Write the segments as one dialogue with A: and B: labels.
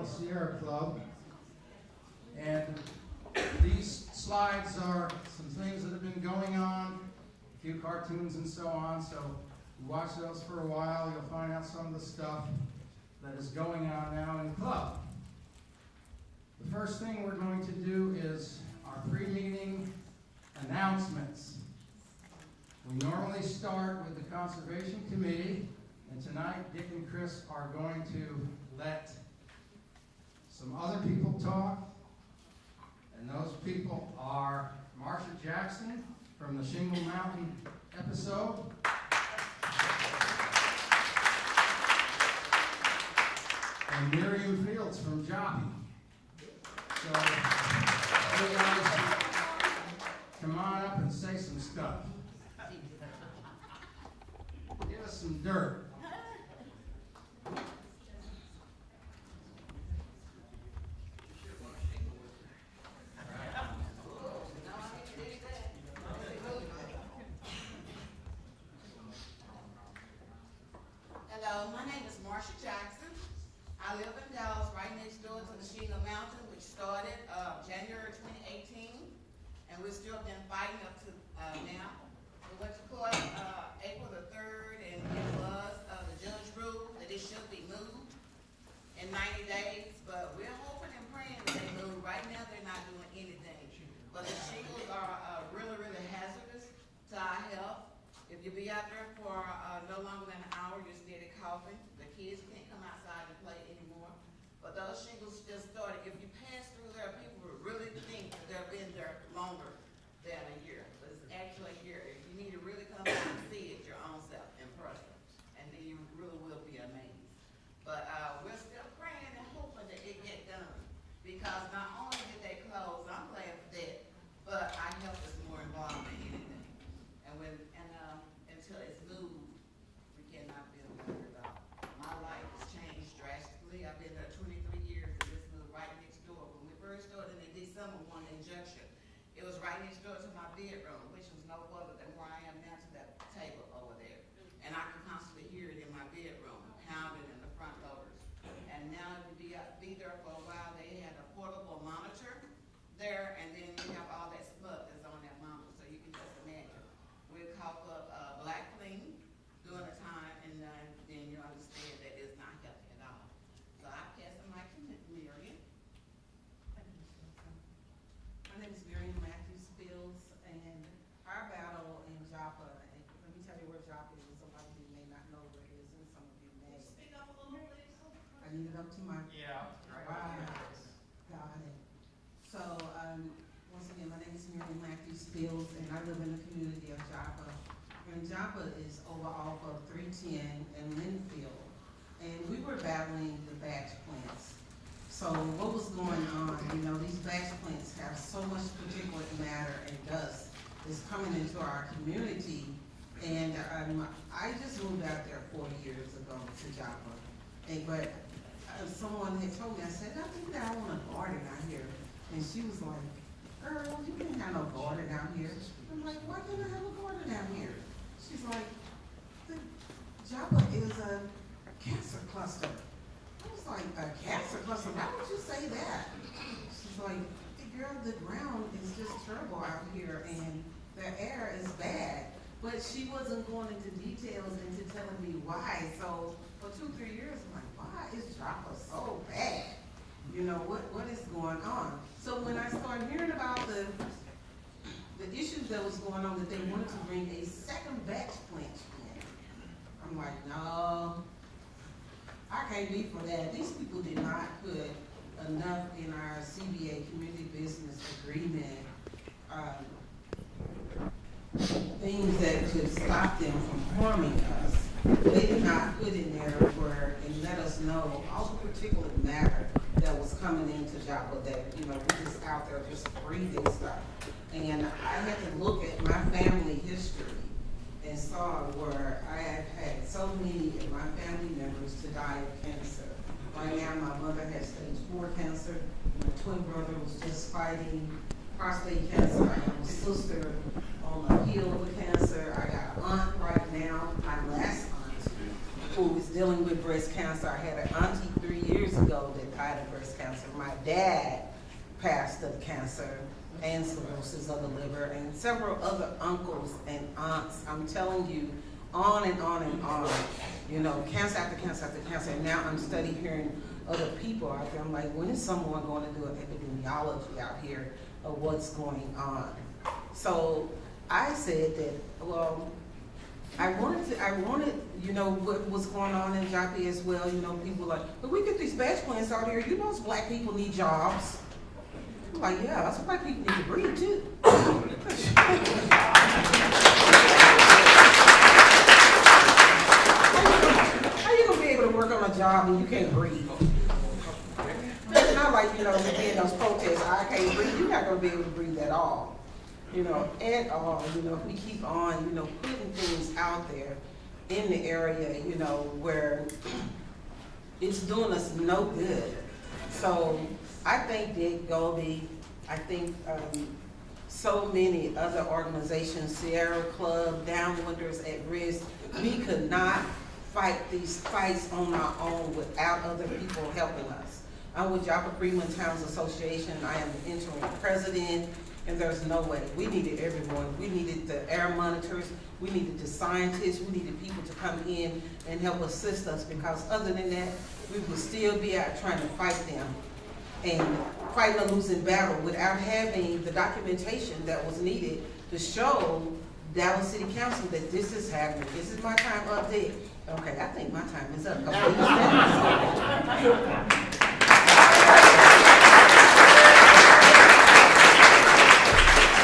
A: Little Sierra Club. And these slides are some things that have been going on, a few cartoons and so on. So you watch those for a while, you'll find out some of the stuff that is going on now in the club. The first thing we're going to do is our pre-meeting announcements. We normally start with the Conservation Committee, and tonight Dick and Chris are going to let some other people talk, and those people are Marcia Jackson from the Shingle Mountain episode, and Miriam Fields from Joppy. So, you guys come on up and say some stuff. Give us some dirt.
B: Hello, my name is Marcia Jackson. I live in Dallas, right next door to the Shingle Mountain, which started January 2018, and we've still been fighting up to now. We went to court April the 3rd, and it was the judge ruled that it should be moved in 90 days, but we're hoping and praying that they move. Right now, they're not doing anything. But the shingles are really, really hazardous to our health. If you be out there for no longer than an hour, you're steady coughing. The kids can't come outside and play anymore. But those shingles just started. If you pass through there, people would really think that they've been there longer than a year. But it's actually a year. You need to really come out and see it your own self in person. And then you really will be amazed. But we're still praying and hoping that it get done. Because not only did they close, I'm glad for that, but our health is more involved than anything. Until it's moved, we cannot build it up. My life has changed drastically. I've been there 23 years, and this moved right next door. When we first started in December, one injection, it was right next door to my bedroom, which was no further than where I am now to that table over there. And I can constantly hear it in my bedroom, pounding in the front loaders. And now to be there for a while, they had a portable monitor there, and then you have all that smut that's on that monitor, so you can just imagine. We'll cough up black clean during the time, and then you understand that it's not healthy at all. So I pass the mic to Miriam.
C: My name is Miriam Matthews Fields, and our battle in Joppa, and let me tell you where Joppa is. Some of you may not know where it is, and some of you may.
B: Speak up a little, please.
C: I need it up to my.
A: Yeah.
C: Wow. Got it. So, once again, my name is Miriam Matthews Fields, and I live in the community of Joppa. And Joppa is over off of 310 and Linfield, and we were battling the batch plants. So what was going on, these batch plants have so much particulate matter and dust is coming into our community. And I just moved out there 4 years ago to Joppa. But someone had told me, I said, I think that I want a garden out here. And she was like, Earl, you can't have no garden out here. I'm like, why can't I have a garden out here? She's like, the Joppa is a cancer cluster. I was like, a cancer cluster? Why would you say that? She's like, girl, the ground is just terrible out here and the air is bad. But she wasn't going into details into telling me why. So for 2-3 years, I'm like, why is Joppa so bad? What is going on? So when I started hearing about the issues that was going on, that they wanted to bring a second batch plant in, I'm like, no, I can't be for that. These people did not put enough in our CBA, Community Business Agreement, things that could stop them from harming us. They did not put in there and let us know all the particulate matter that was coming into Joppa, that, we're just out there just breathing stuff. And I had to look at my family history and saw where I had had so many of my family members to die of cancer. Right now, my mother has stage 4 cancer. My twin brother was just fighting prostate cancer. I have a sister on the heel of cancer. I got an aunt right now, my last aunt, who is dealing with breast cancer. I had an auntie 3 years ago that died of breast dad passed of cancer and cirrhosis of the liver, and several other uncles and aunts. I'm telling you, on and on and on. You know, cancer after cancer after cancer. And now I'm studying hearing other people out there. I'm like, when is someone going to do an epidemiology out here of what's going on? So I said that, well, I wanted, you know, what was going on in Joplin as well. You know, people like, but we get these badge plants out here. You know, black people need jobs. I'm like, yeah, that's black people need to breathe too. How you gonna be able to work on a job and you can't breathe? It's not like, you know, in those protests, I can't breathe. You're not gonna be able to breathe at all. You know, at all. You know, if we keep on, you know, putting things out there in the area, you know, where it's doing us no good. So I think Dick Goldie, I think so many other organizations, Sierra Club, Downwinders at Risk, we could not fight these fights on our own without other people helping us. I'm with Joplin Freeman Towns Association. I am the interim president, and there's no way. We needed everyone. We needed the air monitors. We needed the scientists. We needed people to come in and help assist us, because other than that, we would still be out trying to fight them and fighting a losing battle without having the documentation that was needed to show Dallas City Council that this is happening. This is my time update. Okay, I think my time is up.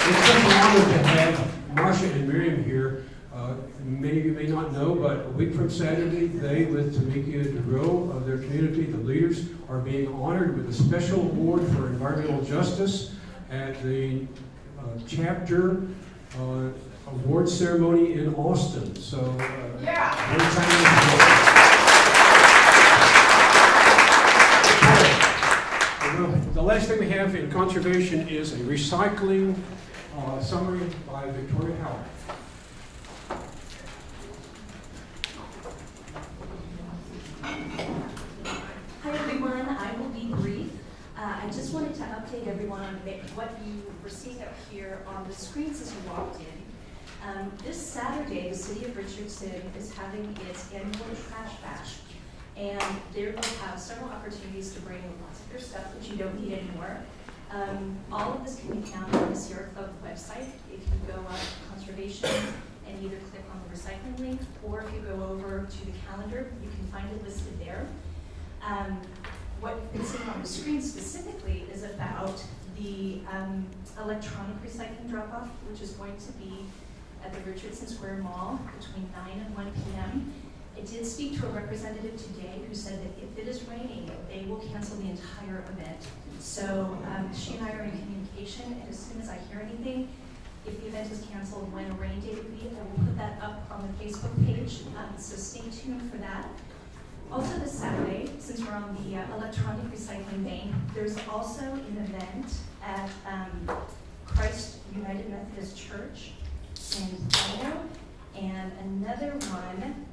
D: It's such an honor to have Marcia and Miriam here. Many of you may not know, but a week from Saturday, they, with Tamika DeGrow of their community, the leaders, are being honored with a special award for environmental justice at the chapter award ceremony in Austin. So, very exciting. The last thing we have in conservation is a recycling summary by Victoria Howard.
E: Hi everyone, I will be brief. I just wanted to update everyone on what you were seeing up here on the screens as you walked in. This Saturday, the City of Richardson is having its annual trash bash. And there will have several opportunities to bring lots of your stuff that you don't need anymore. All of this can be found on the Sierra Club website. If you go up to conservation and either click on the recycling link, or if you go over to the calendar, you can find it listed there. What you've been seeing on the screen specifically is about the electronic recycling drop-off, which is going to be at the Richardson Square Mall between 9 and 1 p.m. I did speak to a representative today who said that if it is raining, they will cancel the entire event. So she and I are in communication, and as soon as I hear anything, if the event is canceled, when a rain date would be, I will put that up on the Facebook page, so stay tuned for that. Also this Saturday, since we're on the electronic recycling vein, there's also an event at Christ United Methodist Church in Plano, and another one.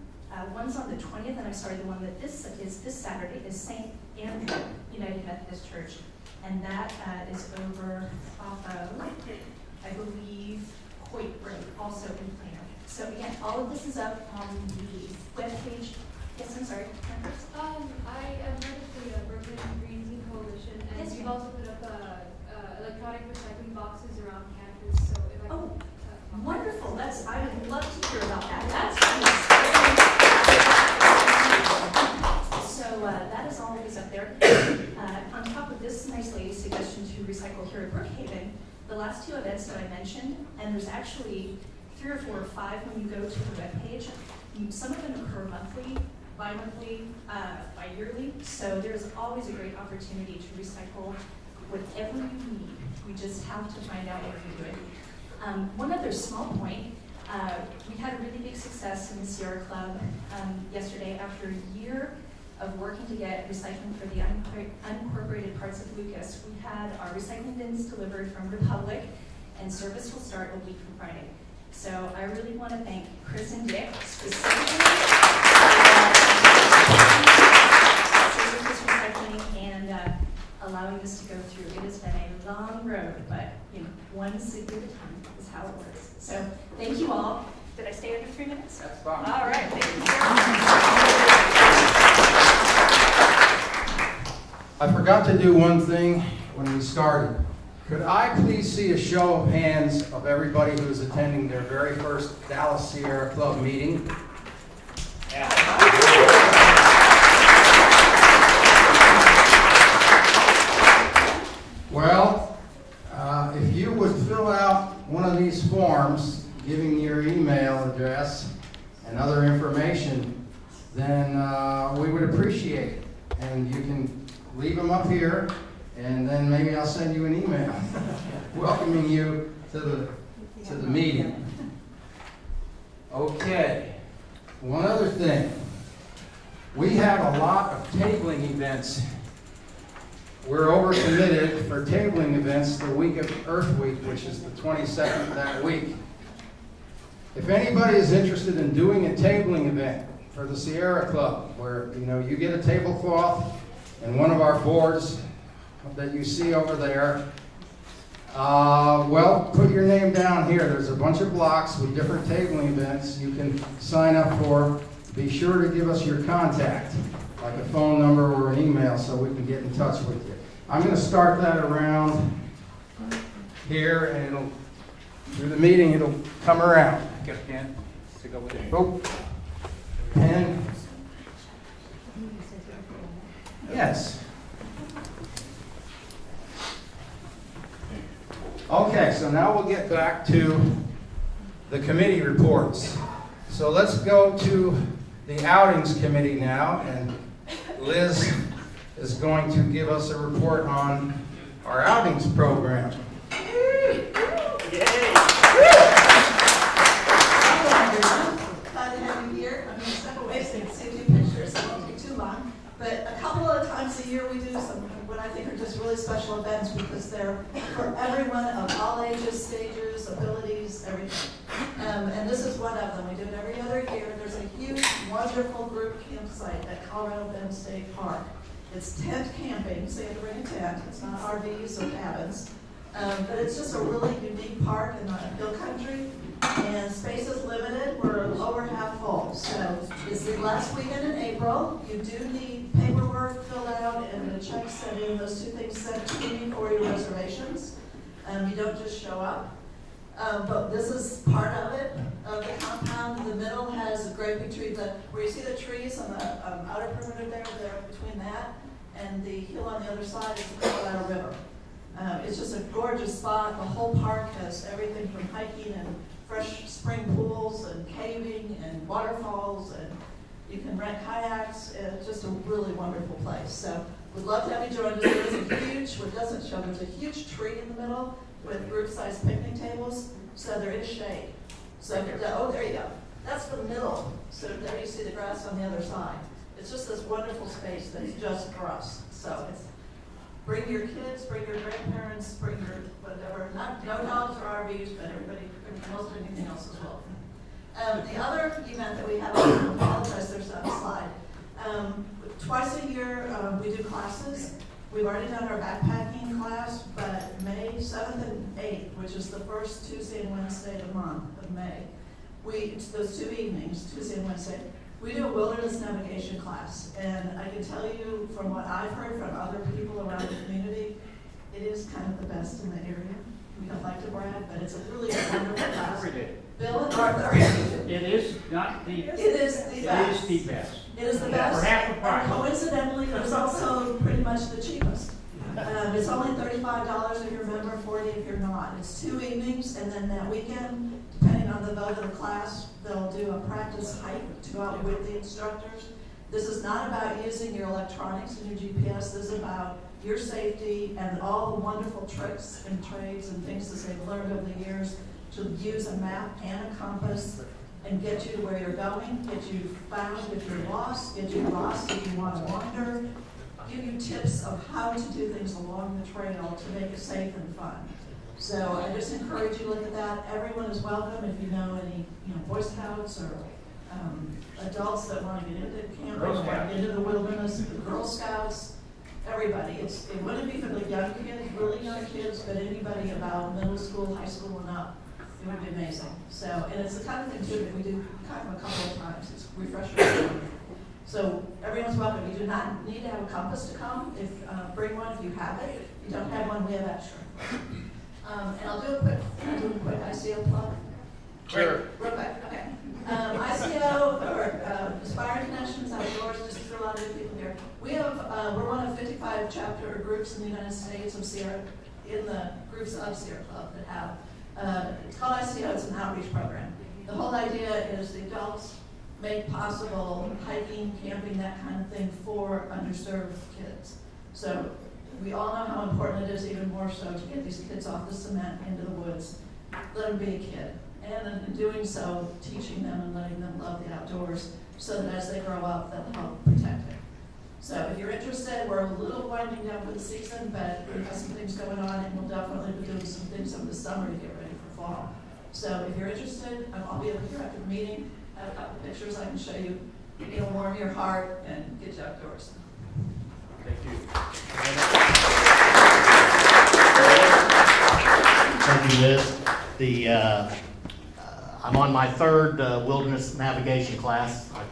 E: One's on the 20th, and I'm sorry, the one that this is this Saturday is St. Andrew United Methodist Church, and that is over off of, I believe, Hoyt Road, also in Plano. So again, all of this is up on the webpage. Yes, I'm sorry.
F: I am part of the Brooklyn Green Tea Coalition, and
E: Yes,
F: we've
E: ma'am.
F: also put up electronic recycling boxes around campus. So if I
E: Oh,
F: can,
E: wonderful. I would love to hear about that. That's so that is always up there. On top of this nice lady's suggestion to recycle here at Brookhaven, the last two events that I mentioned, and there's actually 3 or 4 or 5 when you go to the webpage. Some of them occur monthly, bi-monthly, bi-yearly, so there's always a great opportunity to recycle whatever you need. We just have to find out what you're doing. One other small point, we had a really big success in the Sierra Club yesterday. After a year of working to get recycling for the unincorporated parts of Lucas, we had our recycling bins delivered from Republic, and service will start a week from Friday. So I really want to thank Chris and Dick specifically for recycling and allowing this to road, but, you know, one city at a time is how it works. So, thank you all. Did I stay under 3 minutes?
A: That's fine.
E: All right, thank you so much.
A: I forgot to do one thing when we started. Could I please see a show of hands of everybody who is attending their very first Dallas Sierra Club meeting? Well, if you would fill out one of these forms, giving your email address and other information, then we would appreciate it. And you can leave them up here, and then maybe I'll send you an email welcoming you to the meeting. Okay, one other thing. We have a lot of tabling events. We're overcommitted for tabling events the week of Earth Week, which is the 22nd of that week. If anybody is interested in doing a tabling event for the Sierra Club, where you get a tablecloth and one of our boards that you see over there, well, put your name down here. There's a bunch of blocks with different tabling events you can sign up for. Be sure to give us your contact, like a phone number or an email, so we can get in touch with you. I'm going to start that around here, and through the meeting it'll come around.
G: Get a pen to go with it.
A: Oh, pen. Yes. Okay, so now we'll get back to the committee reports. So let's go to the outings committee now, and Liz is going to give us a report on our outings program.
H: Glad to have you here. I'm going to step away so you can see a few pictures. It won't take too long. But a couple of times a year we do some what I think are just really special events because they're for everyone of all ages, stages, abilities, everything. And this is one of them. We do it every other year. There's a huge, wonderful group campsite at Colorado Bend State Park. It's tent camping, so you have to bring a tent. It's not RVs or cabins. But it's just a really unique park in the hill country, and space is limited. We're over half full. So it's the last weekend in April. You do need paperwork filled out and a check sent in. Those two things sent to you for your reservations. You don't just show up. But this is part of it, of the compound. The middle has a great big tree. Where you see the trees on the outer perimeter there between that and the hill on the other side is the Colorado River. It's just a gorgeous spot. The whole park has everything from hiking and fresh spring pools and caving and waterfalls, and you can rent kayaks. It's just a really wonderful place. So we'd love to have you join us. There's a huge, what doesn't show, there's a huge tree in the middle with group-sized picnic tables, so there is shade. So, oh, there you go. That's the middle. So there you see the grass on the other side. It's just this wonderful space that's just for us. So it's bring your kids, bring your grandparents, bring your whatever. No dogs or RVs, but everybody, most anything else as well. The other event that we have, I apologize, there's on the slide. Twice a year we do classes. We've already done our backpacking class, but May 7th and 8th, which is the first Tuesday and Wednesday of the month of May, those 2 evenings, Tuesday and Wednesday, we do a wilderness navigation class. And I can tell you from what I've heard from other people around the community, it is kind of the best in the area. We don't like to brag, but it's a really wonderful class. Bill and Arthur.
G: It is not the.
H: It is the best.
G: It is the best.
H: It is the best.
G: For half the price.
H: And coincidentally, it was also pretty much the cheapest. It's only $35 if you're a member, $40 if you're not. It's 2 evenings, and then that weekend, depending on the vote of the class, they'll do a practice hike to go out with the instructors. This is not about using your electronics and your GPS. This is about your safety and all the wonderful tricks and trades and things that they've learned over the years to use a map and a compass and get you to where you're going, get you found if you're lost, get you lost if you want to wander, give you tips of how to do things along the trail to make it safe and fun. So I just encourage you to look at that. Everyone is welcome if you know any Boy Scouts or adults that want to get into camping, want to get into the wilderness, the Girl Scouts. everybody. It wouldn't be for the young kids, really young kids, but anybody about middle school, high school and up. It would be amazing. So, and it's the kind of thing too that we do kind of a couple of times. It's refreshing. So everyone's welcome. You do not need to have a compass to come. Bring one if you have it. If you don't have one, we have extra. And I'll do a quick ICO plug.
G: Sure.
H: Real quick, okay. ICO, or Aspiring Connections Outdoors, just for a lot of new people here. We're one of 55 chapter groups in the United States of Sierra, in the groups of Sierra Club that have, it's called ICO, it's an outreach program. The whole idea is the adults make possible hiking, camping, that kind of thing for underserved kids. So we all know how important it is, even more so, to get these kids off the cement into the woods. Let them be a kid. And in doing so, teaching them and letting them love the outdoors so that as they grow up, they'll help protect it. So if you're interested, we're a little winding down for the season, but we've got some things going on, and we'll definitely be doing some things over the summer to get ready for fall. So if you're interested, I'll be over here after the meeting. I have a couple pictures I can show you. It'll warm your heart and get you outdoors.
G: Thank you.
I: Thank you, Liz. I'm on my third wilderness navigation class. I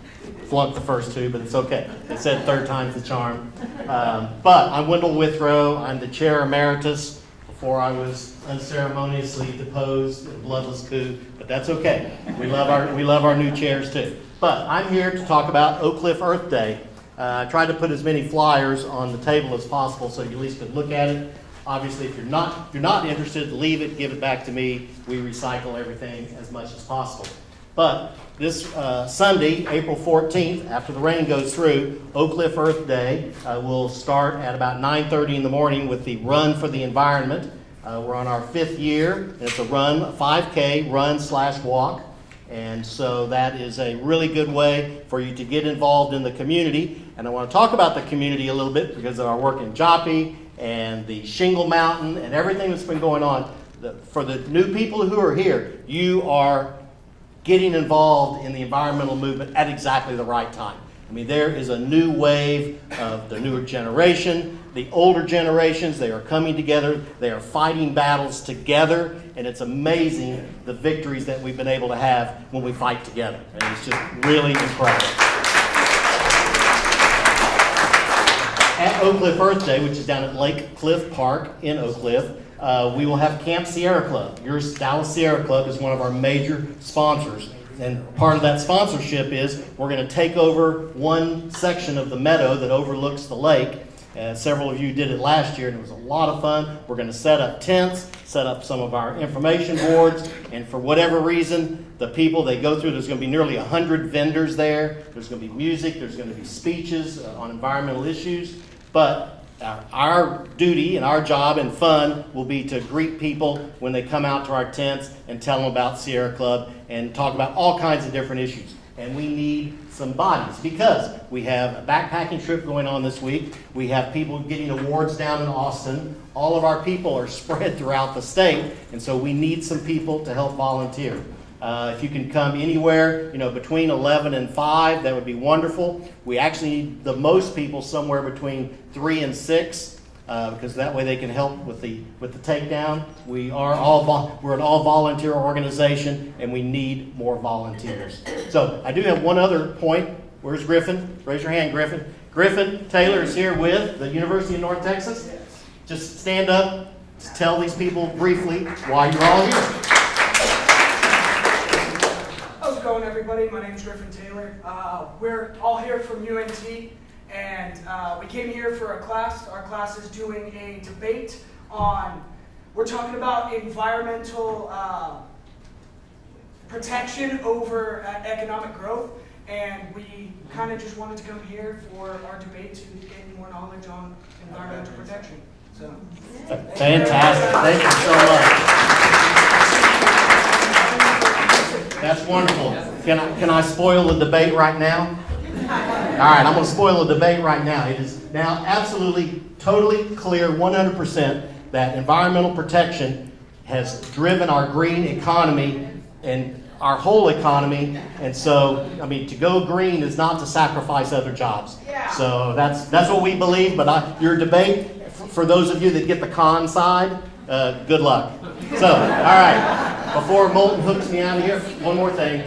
I: flunked the first two, but it's okay. It said third time's the charm. But I'm Wendell Withrow. I'm the chair emeritus before I was unceremoniously deposed in a bloodless coup, but that's okay. We love our new chairs too. But I'm here to talk about Oak Cliff Earth Day. I tried to put as many flyers on the table as possible so you at least could look at it. Obviously, if you're not interested, leave it, give it back to me. We recycle everything as much as possible. But this Sunday, April 14th, after the rain goes through, Oak Cliff Earth Day will start at about 9:30 in the morning with the Run for the Environment. We're on our 5th year, and it's a 5K run/walk. And so that is a really good way for you to get involved in the community. And I want to talk about the community a little bit because of our work in Joppy and the Shingle Mountain and everything that's been going on. For the new people who are here, you are getting involved in the environmental movement at exactly the right time. I mean, there is a new wave of the newer generation, the older generations. They are coming together. They are fighting battles together, and it's amazing the victories that we've been able to have when we fight together. And it's just really incredible. At Oak Cliff Earth Day, which is down at Lake Cliff Park in Oak Cliff, we will have Camp Sierra Club. Your Dallas Sierra Club is one of our major sponsors. And part of that sponsorship is we're going to take over one section of the meadow that overlooks the lake. Several of you did it last year, and it was a lot of fun. We're going to set up tents, set up some of our information boards, and for whatever reason, the people they go through, there's going to be nearly 100 vendors there. There's going to be music. There's going to be speeches on environmental issues. But our duty and our job and fun will be to greet people when they come out to our tents and tell them about Sierra Club and talk about all kinds of different issues. And we need some bodies because we have a backpacking trip going on this week. We have people getting awards down in Austin. All of our people are spread throughout the state, and so we need some people to help volunteer. If you can come anywhere, between 11 and 5, that would be wonderful. We actually need the most people somewhere between 3 and 6, because that way they can help with the takedown. We're an all volunteer organization, and we need more volunteers. So I do have one other point. Where's Griffin? Raise your hand, Griffin. Griffin Taylor is here with the University of North Texas. Just stand up, tell these people briefly why you're all here.
J: How's it going, everybody? My name is Griffin Taylor. We're all here from UNT, and we came here for a class. Our class is doing a debate on, we're talking about environmental protection over economic growth, and we kind of just wanted to come here for our debate to gain more knowledge on environmental protection. So,
I: fantastic. Thank you so much. That's wonderful. Can I spoil the debate right now? All right, I'm going to spoil the debate right now. It is now absolutely, totally clear, 100% that environmental protection has driven our green economy and our whole economy. And so, I mean, to go green is not to sacrifice other jobs.
B: Yeah.
I: So that's what we believe. But your debate, for those of you that get the con side, good luck. So, all right. Before Moulton hooks me out of here, one more thing.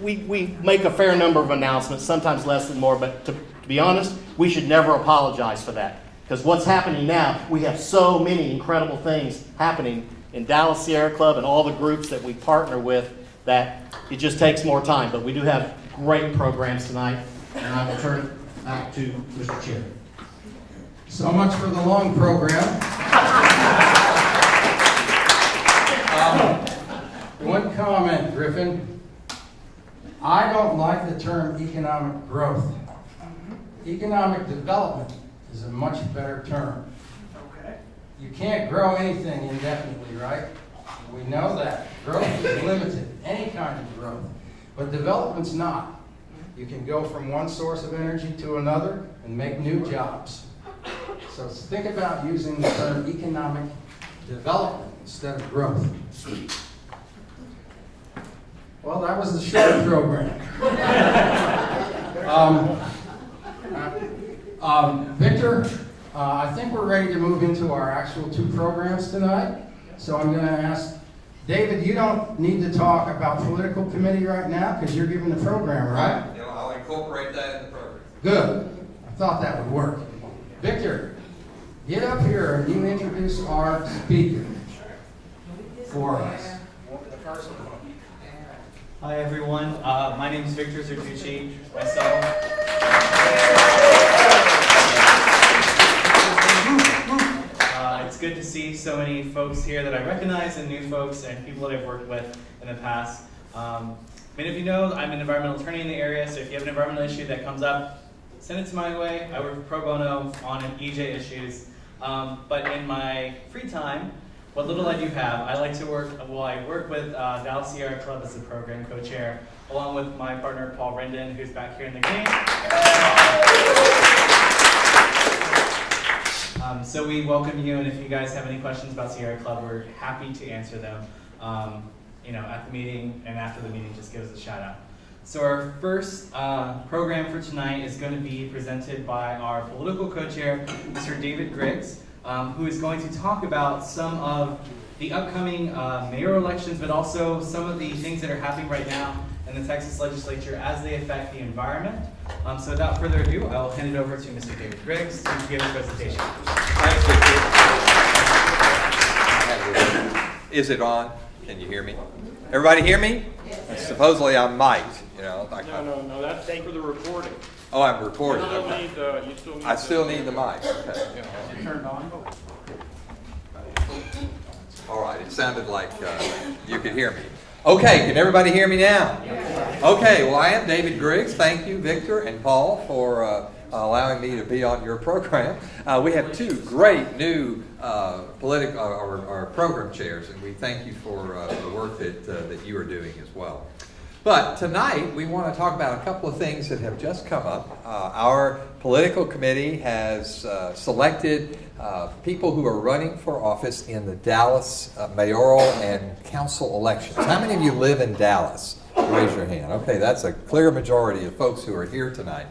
I: We make a fair number of announcements, sometimes less than more, but to be honest, we should never apologize for that. Because what's happening now, we have so many incredible things happening in Dallas Sierra Club and all the groups that we partner with that it just takes more time. But we do have great programs tonight, and I will turn it back to Mr. Chair.
A: So much for the long program. One comment, Griffin. I don't like the term economic growth. Economic development is a much better term.
J: Okay.
A: You can't grow anything indefinitely, right? We know that. Growth is limited, any kind of growth. But development's not. You can go from one source of energy to another and make new jobs. So think about using the term economic development instead of growth. Well, that was the short program. Victor, I think we're ready to move into our actual 2 programs tonight. So I'm going to ask David, you don't need to talk about political committee right now because you're giving the program, right?
K: You know, I'll incorporate that in the program.
A: Good. I thought that would work. Victor, get up here and you introduce our speaker for us.
L: Hi everyone, my name is Victor Zertucci, it's good to see so many folks here that I recognize and new folks and people that I've worked with in the past. Many of you know I'm an environmental attorney in the area, so if you have an environmental issue that comes up, send it to my way. I work pro bono on EJ issues, but in my free time, what little I do have, I like to work with Dallas Sierra Club as the program co-chair, along with my partner Paul Rendon, who's back here in the game. So we welcome you, and if you guys have any questions about Sierra Club, we're happy to answer them. At the meeting and after the meeting, just give us a shout out. So our first program for tonight is going to be presented by our political co-chair, Mr. David Griggs, who is going to talk about some of the upcoming mayoral elections, but also some of the things that are happening right now in the Texas legislature as they affect the environment. So without further ado, I'll hand it over to Mr. David Griggs to give his presentation.
K: Thanks, Victor. Is it on? Can you hear me? Everybody hear me? Yes. Supposedly I'm mic'd, you know.
G: No, that's for the recording.
K: Oh, I'm recording.
G: You
K: still need the mic. Okay.
J: You turned on?
K: All right, it sounded like you could hear me. Okay, can everybody hear me now? Okay, well, I am David Griggs. Thank you, Victor and Paul, for allowing me to be on your program. We have 2 great new program chairs, and we thank you for the work that you are doing as well. But tonight, we want to talk about a couple of things that have just come up. Our political committee has selected people who are running for office in the Dallas mayoral and council elections. How many of you live in Dallas? Raise your hand. Okay, that's a clear majority of folks who are here tonight.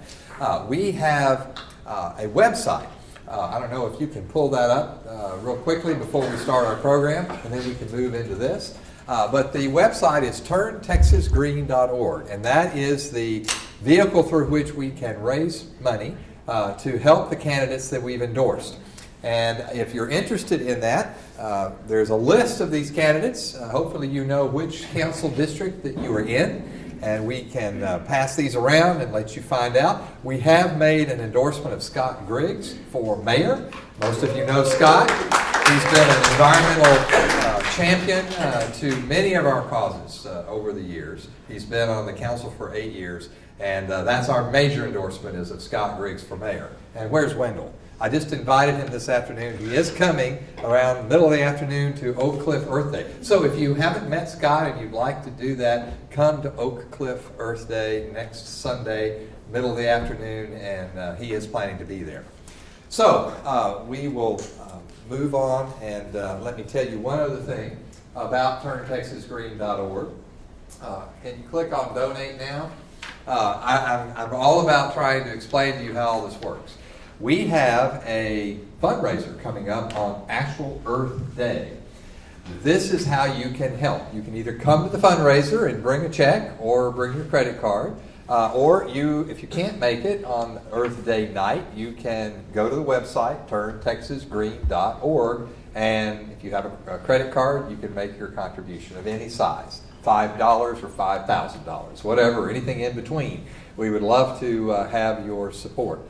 K: We have a website. I don't know if you can pull that up real quickly before we start our program, and then we can move into this. But the website is turntexasgreen.org, and that is the vehicle through which we can raise money to help the candidates that we've endorsed. And if you're interested in that, there's a list of these candidates. Hopefully you know which council district that you are in, and we can pass these around and let you find out. We have made an endorsement of Scott Griggs for mayor. Most of you know Scott. He's been an environmental champion to many of our causes over the years. He's been on the council for 8 years, and that's our major endorsement is of Scott Griggs for mayor. And where's Wendell? I just invited him this afternoon. He is coming around the middle of the afternoon to Oak Cliff Earth Day. So if you haven't met Scott and you'd like to do that, come to Oak Cliff Earth Day next Sunday, middle of the afternoon, and he is planning to be there. So we will move on, and let me tell you one other thing about turntexasgreen.org. Can you click on Donate Now? I'm all about trying to explain to you how all this works. We have a fundraiser coming up on actual Earth Day. This is how you can help. You can either come to the fundraiser and bring a check or bring your credit card. Or if you can't make it on Earth Day night, you can go to the website, turntexasgreen.org, and if you have a credit card, you can make your contribution of any size, $5 or $5,000, whatever, anything in between. We would love to have your support.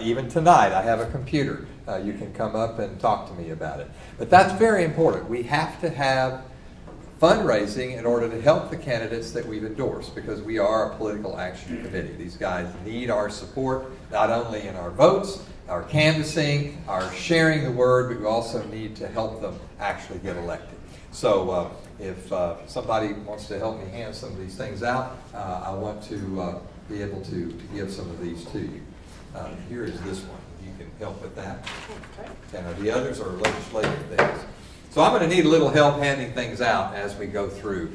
K: Even tonight, I have a computer. You can come up and talk to me about it. But that's very important. We have to have fundraising in order to help the candidates that we've endorsed, because we are a political action committee. These guys need our support, not only in our votes, our canvassing, our sharing the word, but we also need to help them actually get elected. So if somebody wants to help me hand some of these things out, I want to be able to give some of these to you. Here is this one. You can help with that. And the others are legislative things. So I'm going to need a little help handing things out as we go through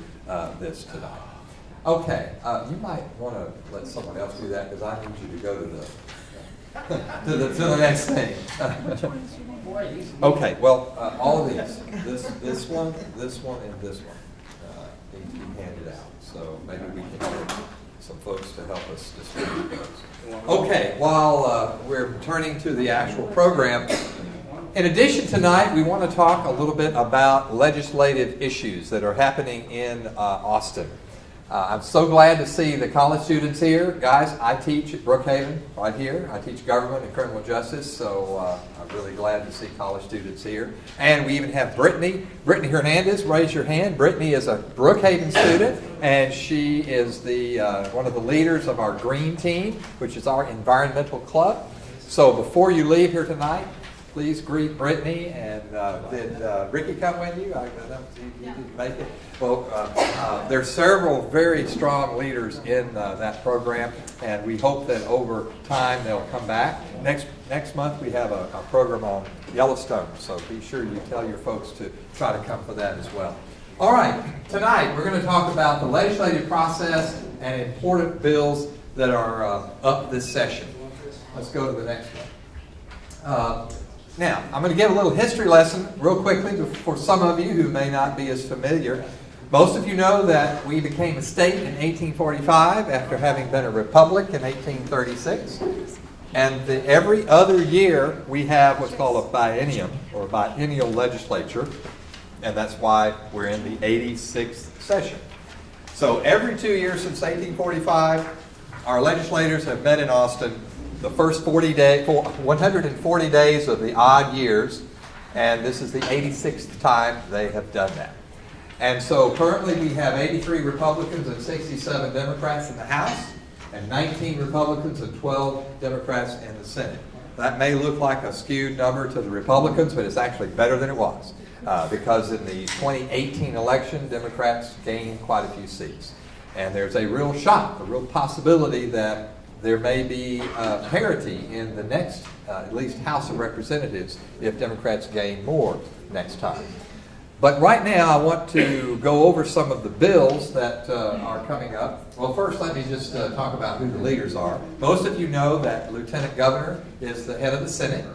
K: this tonight. Okay, you might want to let someone else do that, because I need you to go to the next thing. Okay, well, all of these, this one, and this one, need to be handed out. So maybe we can get some folks to help us distribute those. Okay, while we're turning to the actual program, in addition tonight, we want to talk a little bit about legislative issues that are happening in Austin. I'm so glad to see the college students here. Guys, I teach at Brookhaven right here. I teach government and criminal justice, so I'm really glad to see college students here. And we even have Brittany Hernandez. Raise your hand. Brittany is a Brookhaven student, and she is one of the leaders of our Green Team, which is our environmental club. So before you leave here tonight, please greet Brittany. And did Ricky come with you? You didn't make it. Well, there are several very strong leaders in that program, and we hope that over time they'll come back. Next month we have a program on Yellowstone, so be sure you tell your folks to try to come for that as well. All right, tonight we're going to talk about the legislative process and important bills that are up this session. Let's go to the next one. Now, I'm going to give a little history lesson real quickly for some of you who may not be as familiar. Most of you know that we became a state in 1845 after having been a republic in 1836. And every other year we have what's called a biennium, or a biennial legislature. And that's why we're in the 86th session. So every 2 years since 1845, our legislators have met in Austin the first 140 days of the odd years, and this is the 86th time they have done that. And so currently we have 83 Republicans and 67 Democrats in the House, and 19 Republicans and 12 Democrats in the Senate. That may look like a skewed number to the Republicans, but it's actually better than it was, because in the 2018 election, Democrats gained quite a few seats. And there's a real shot, a real possibility that there may be parity in the next, at least House of Representatives, if Democrats gain more next time. But right now, I want to go over some of the bills that are coming up. Well, first, let me just talk about who the leaders are. Most of you know that Lieutenant Governor is the head of the Senate.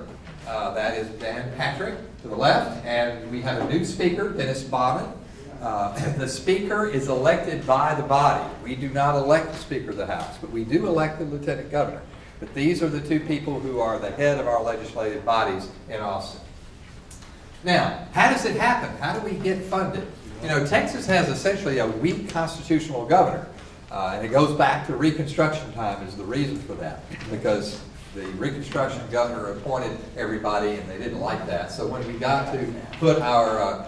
K: That is Dan Patrick to the left. And we have a new speaker, Dennis Bodden. The speaker is elected by the body. We do not elect the Speaker of the House, but we do elect the Lieutenant Governor. But these are the two people who are the head of our legislative bodies in Austin. Now, how does it happen? How do we get funded? You know, Texas has essentially a weak constitutional governor, and it goes back to Reconstruction time is the reason for that, because the Reconstruction governor appointed everybody, and they didn't like that. So when we got to put our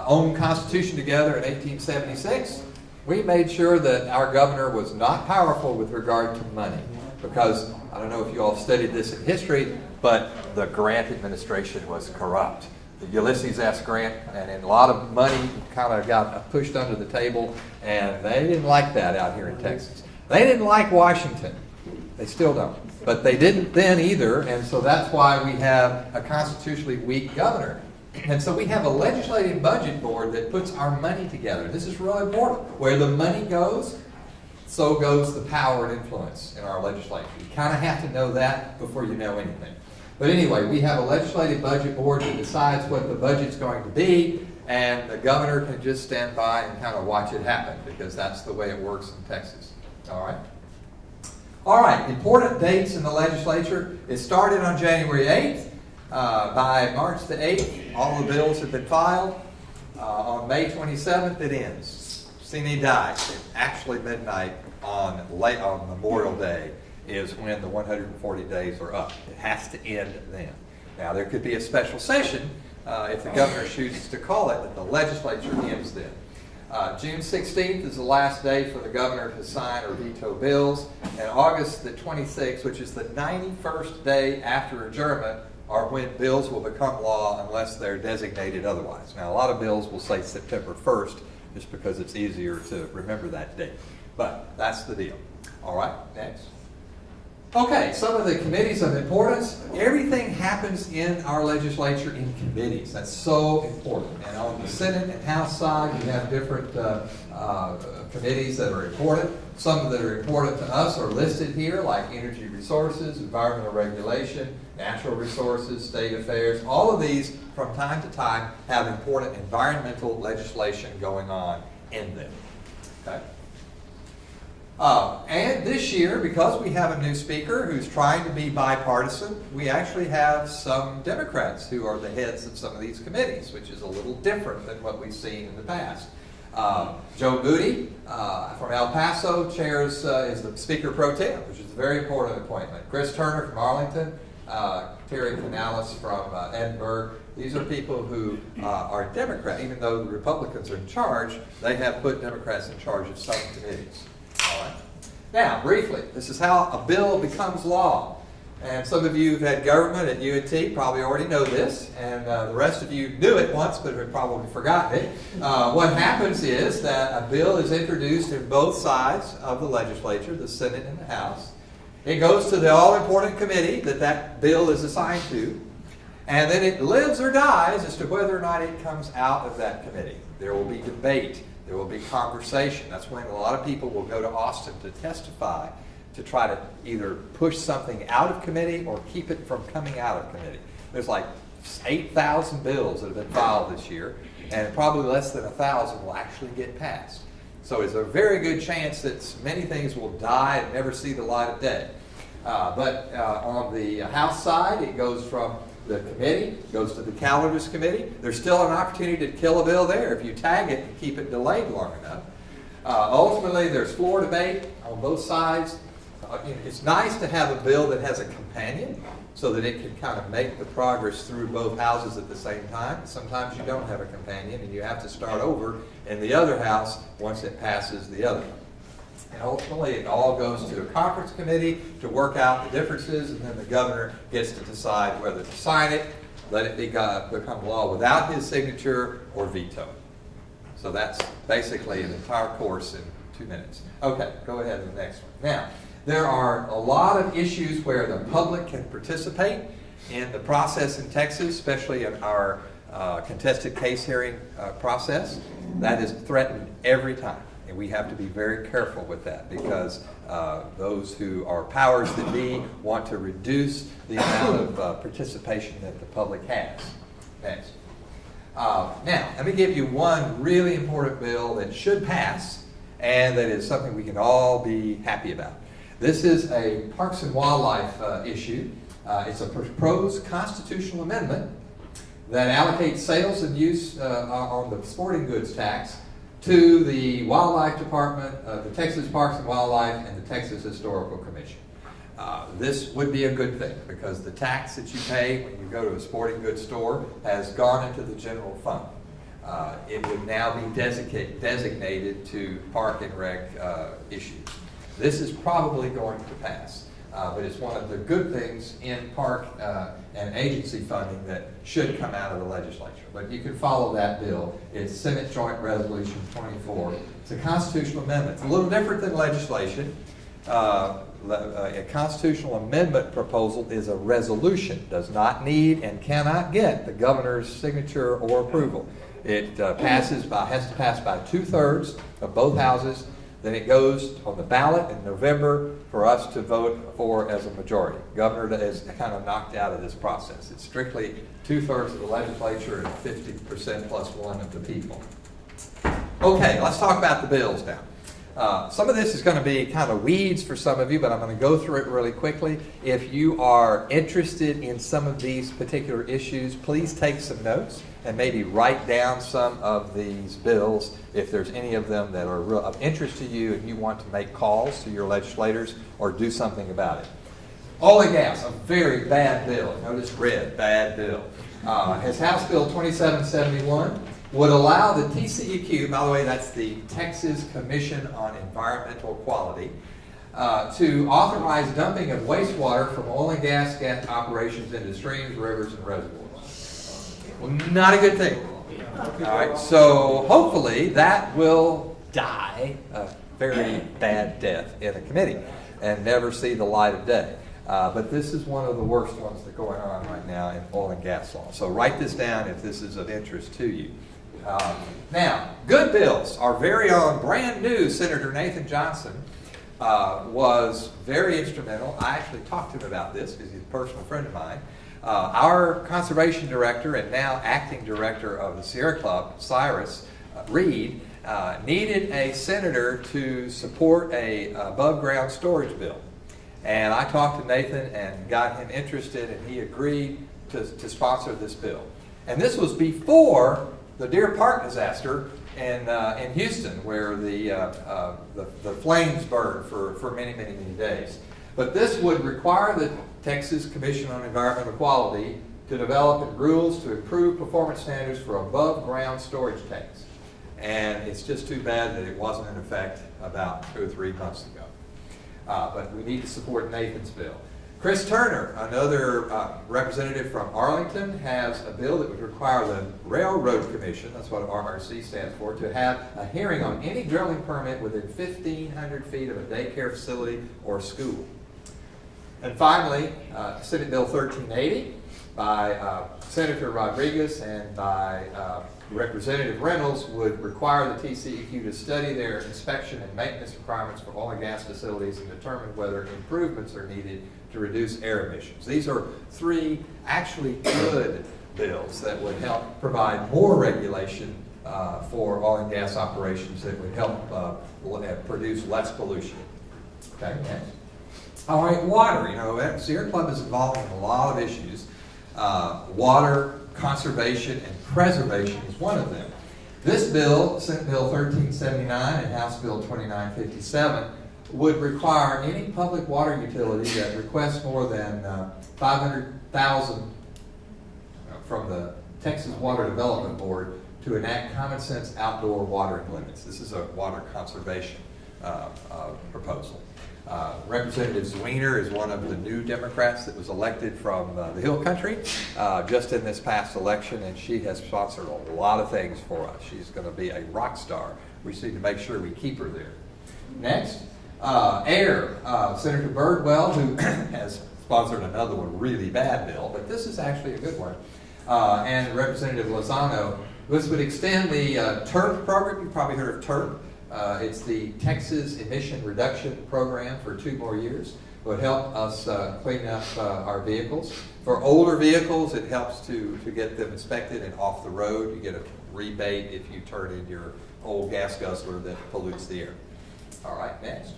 K: own Constitution together in 1876, we made sure that our governor was not powerful with regard to money. Because, I don't know if you all studied this in history, but the Grant administration was corrupt. The Ulysses S. Grant, and a lot of money kind of got pushed under the table, and they didn't like that out here in Texas. They didn't like Washington. They still don't. But they didn't then either, and so that's why we have a constitutionally weak governor. And so we have a legislative budget board that puts our money together. This is really important. Where the money goes, so goes the power and influence in our legislature. You kind of have to know that before you know anything. But anyway, we have a legislative budget board that decides what the budget's going to be, and the governor can just stand by and kind of watch it happen, because that's the way it works in Texas. All right? All right, important dates in the legislature. It started on January 8th. By March the 8th, all the bills have been filed. On May 27th, it ends. Sine die. Actually, midnight on Memorial Day is when the 140 days are up. It has to end then. Now, there could be a special session if the governor chooses to call it, but the legislature ends then. June 16th is the last day for the governor to sign or veto bills, and August the 26th, which is the 91st day after adjournment, are when bills will become law unless they're designated otherwise. Now, a lot of bills will say September 1st just because it's easier to remember that date. But that's the deal. All right, next. Okay, some of the committees of importance. Everything happens in our legislature in committees. That's so important. And on the Senate and House side, we have different committees that are important. Some that are important to us are listed here, like energy resources, environmental regulation, natural resources, state affairs. All of these, from time to time, have important environmental legislation going on in them. Okay? And this year, because we have a new speaker who's trying to be bipartisan, we actually have some Democrats who are the heads of some of these committees, which is a little different than what we've seen in the past. Joe Moody from El Paso chairs is the Speaker Pro Tem, which is a very important appointment. Chris Turner from Arlington, Terry Canales from Edinburgh. These are people who are Democrat. Even though the Republicans are in charge, they have put Democrats in charge of some committees. All right. Now, briefly, this is how a bill becomes law. And some of you who've had government at UNT probably already know this, and the rest of you knew it once but have probably forgotten it. What happens is that a bill is introduced in both sides of the legislature, the Senate and the House. It goes to the all-important committee that that bill is assigned to, and then it lives or dies as to whether or not it comes out of that committee. There will be debate. There will be conversation. That's when a lot of people will go to Austin to testify, to try to either push something out of committee or keep it from coming out of committee. There's like 8,000 bills that have been filed this year, and probably less than 1,000 will actually get passed. So it's a very good chance that many things will die and never see the light of day. But on the House side, it goes from the committee, goes to the calendars committee. There's still an opportunity to kill a bill there if you tag it and keep it delayed long enough. Ultimately, there's floor debate on both sides. It's nice to have a bill that has a companion so that it can kind of make the progress through both houses at the same time. Sometimes you don't have a companion and you have to start over in the other house once it passes the other. And ultimately, it all goes to a conference committee to work out the differences, and then the governor gets to decide whether to sign it, let it become law without his signature, or veto. So that's basically an entire course in 2 minutes. Okay, go ahead to the next one. Now, there are a lot of issues where the public can participate in the process in Texas, especially in our contested case hearing process. That is threatened every time. And we have to be very careful with that, because those who are powers that be want to reduce the amount of participation that the public has. Next. Now, let me give you one really important bill that should pass, and that is something we can all be happy about. This is a Parks and Wildlife issue. It's a proposed constitutional amendment that allocates sales and use on the sporting goods tax to the Wildlife Department, the Texas Parks and Wildlife, and the Texas Historical Commission. This would be a good thing, because the tax that you pay when you go to a sporting goods store has gone into the general fund. It would now be designated to park and rec issues. This is probably going to pass, but it's one of the good things in park and agency funding that should come out of the legislature. But you can follow that bill. It's Senate Joint Resolution 24. It's a constitutional amendment. It's a little different than legislation. a constitutional amendment proposal is a resolution, does not need and cannot get the governor's signature or approval. It has to pass by 2/3 of both houses. Then it goes on the ballot in November for us to vote for as a majority. Governor is kind of knocked out of this process. It's strictly 2/3 of the legislature and 50% plus one of the people. Okay, let's talk about the bills now. Some of this is going to be kind of weeds for some of you, but I'm going to go through it really quickly. If you are interested in some of these particular issues, please take some notes and maybe write down some of these bills if there's any of them that are of interest to you and you want to make calls to your legislators or do something about it. Oil and gas, a very bad bill. Notice red, bad bill. Has House Bill 2771. Would allow the TCEQ, by the way, that's the Texas Commission on Environmental Quality, to authorize dumping of wastewater from oil and gas operations into streams, rivers, and reservoirs. Well, not a good thing. All right, so hopefully that will die a very bad death in a committee and never see the light of day. But this is one of the worst ones that's going on right now in oil and gas law. So write this down if this is of interest to you. Now, good bills. Our very own brand new Senator Nathan Johnson was very instrumental. I actually talked to him about this because he's a personal friend of mine. Our conservation director and now acting director of the Sierra Club, Cyrus Reed, needed a senator to support a above-ground storage bill. And I talked to Nathan and got him interested, and he agreed to sponsor this bill. And this was before the Deer Park disaster in Houston, where the flames burned for many, many, many days. But this would require the Texas Commission on Environmental Quality to develop rules to improve performance standards for above-ground storage tanks. And it's just too bad that it wasn't in effect about 2 or 3 months ago. But we need to support Nathan's bill. Chris Turner, another representative from Arlington, has a bill that would require the Railroad Commission, that's what RRC stands for, to have a hearing on any drilling permit within 1,500 feet of a daycare facility or school. And finally, Senate Bill 1380 by Senator Rodriguez and by Representative Reynolds would require the TCEQ to study their inspection and maintenance requirements for oil and gas facilities and determine whether improvements are needed to reduce air emissions. These are 3 actually good bills that would help provide more regulation for oil and gas operations that would help produce less pollution. Okay, next. All right, water. You know, Sierra Club is involved in a lot of issues. Water conservation and preservation is one of them. This bill, Senate Bill 1379 and House Bill 2957, would require any public water utility that requests more than $500,000 from the Texas Water Development Board to enact common sense outdoor watering limits. This is a water conservation proposal. Representative Zwiener is one of the new Democrats that was elected from the Hill Country just in this past election, and she has sponsored a lot of things for us. She's going to be a rock star. We just need to make sure we keep her there. Next, Air. Senator Birdwell, who has sponsored another one really bad bill, but this is actually a good one, and Representative Lozano. This would extend the TERP program. You've probably heard of TERP. It's the Texas Emission Reduction Program for 2 more years. It would help us clean up our vehicles. For older vehicles, it helps to get them inspected and off the road. You get a rebate if you turn in your old gas guzzler that pollutes the air. All right, next.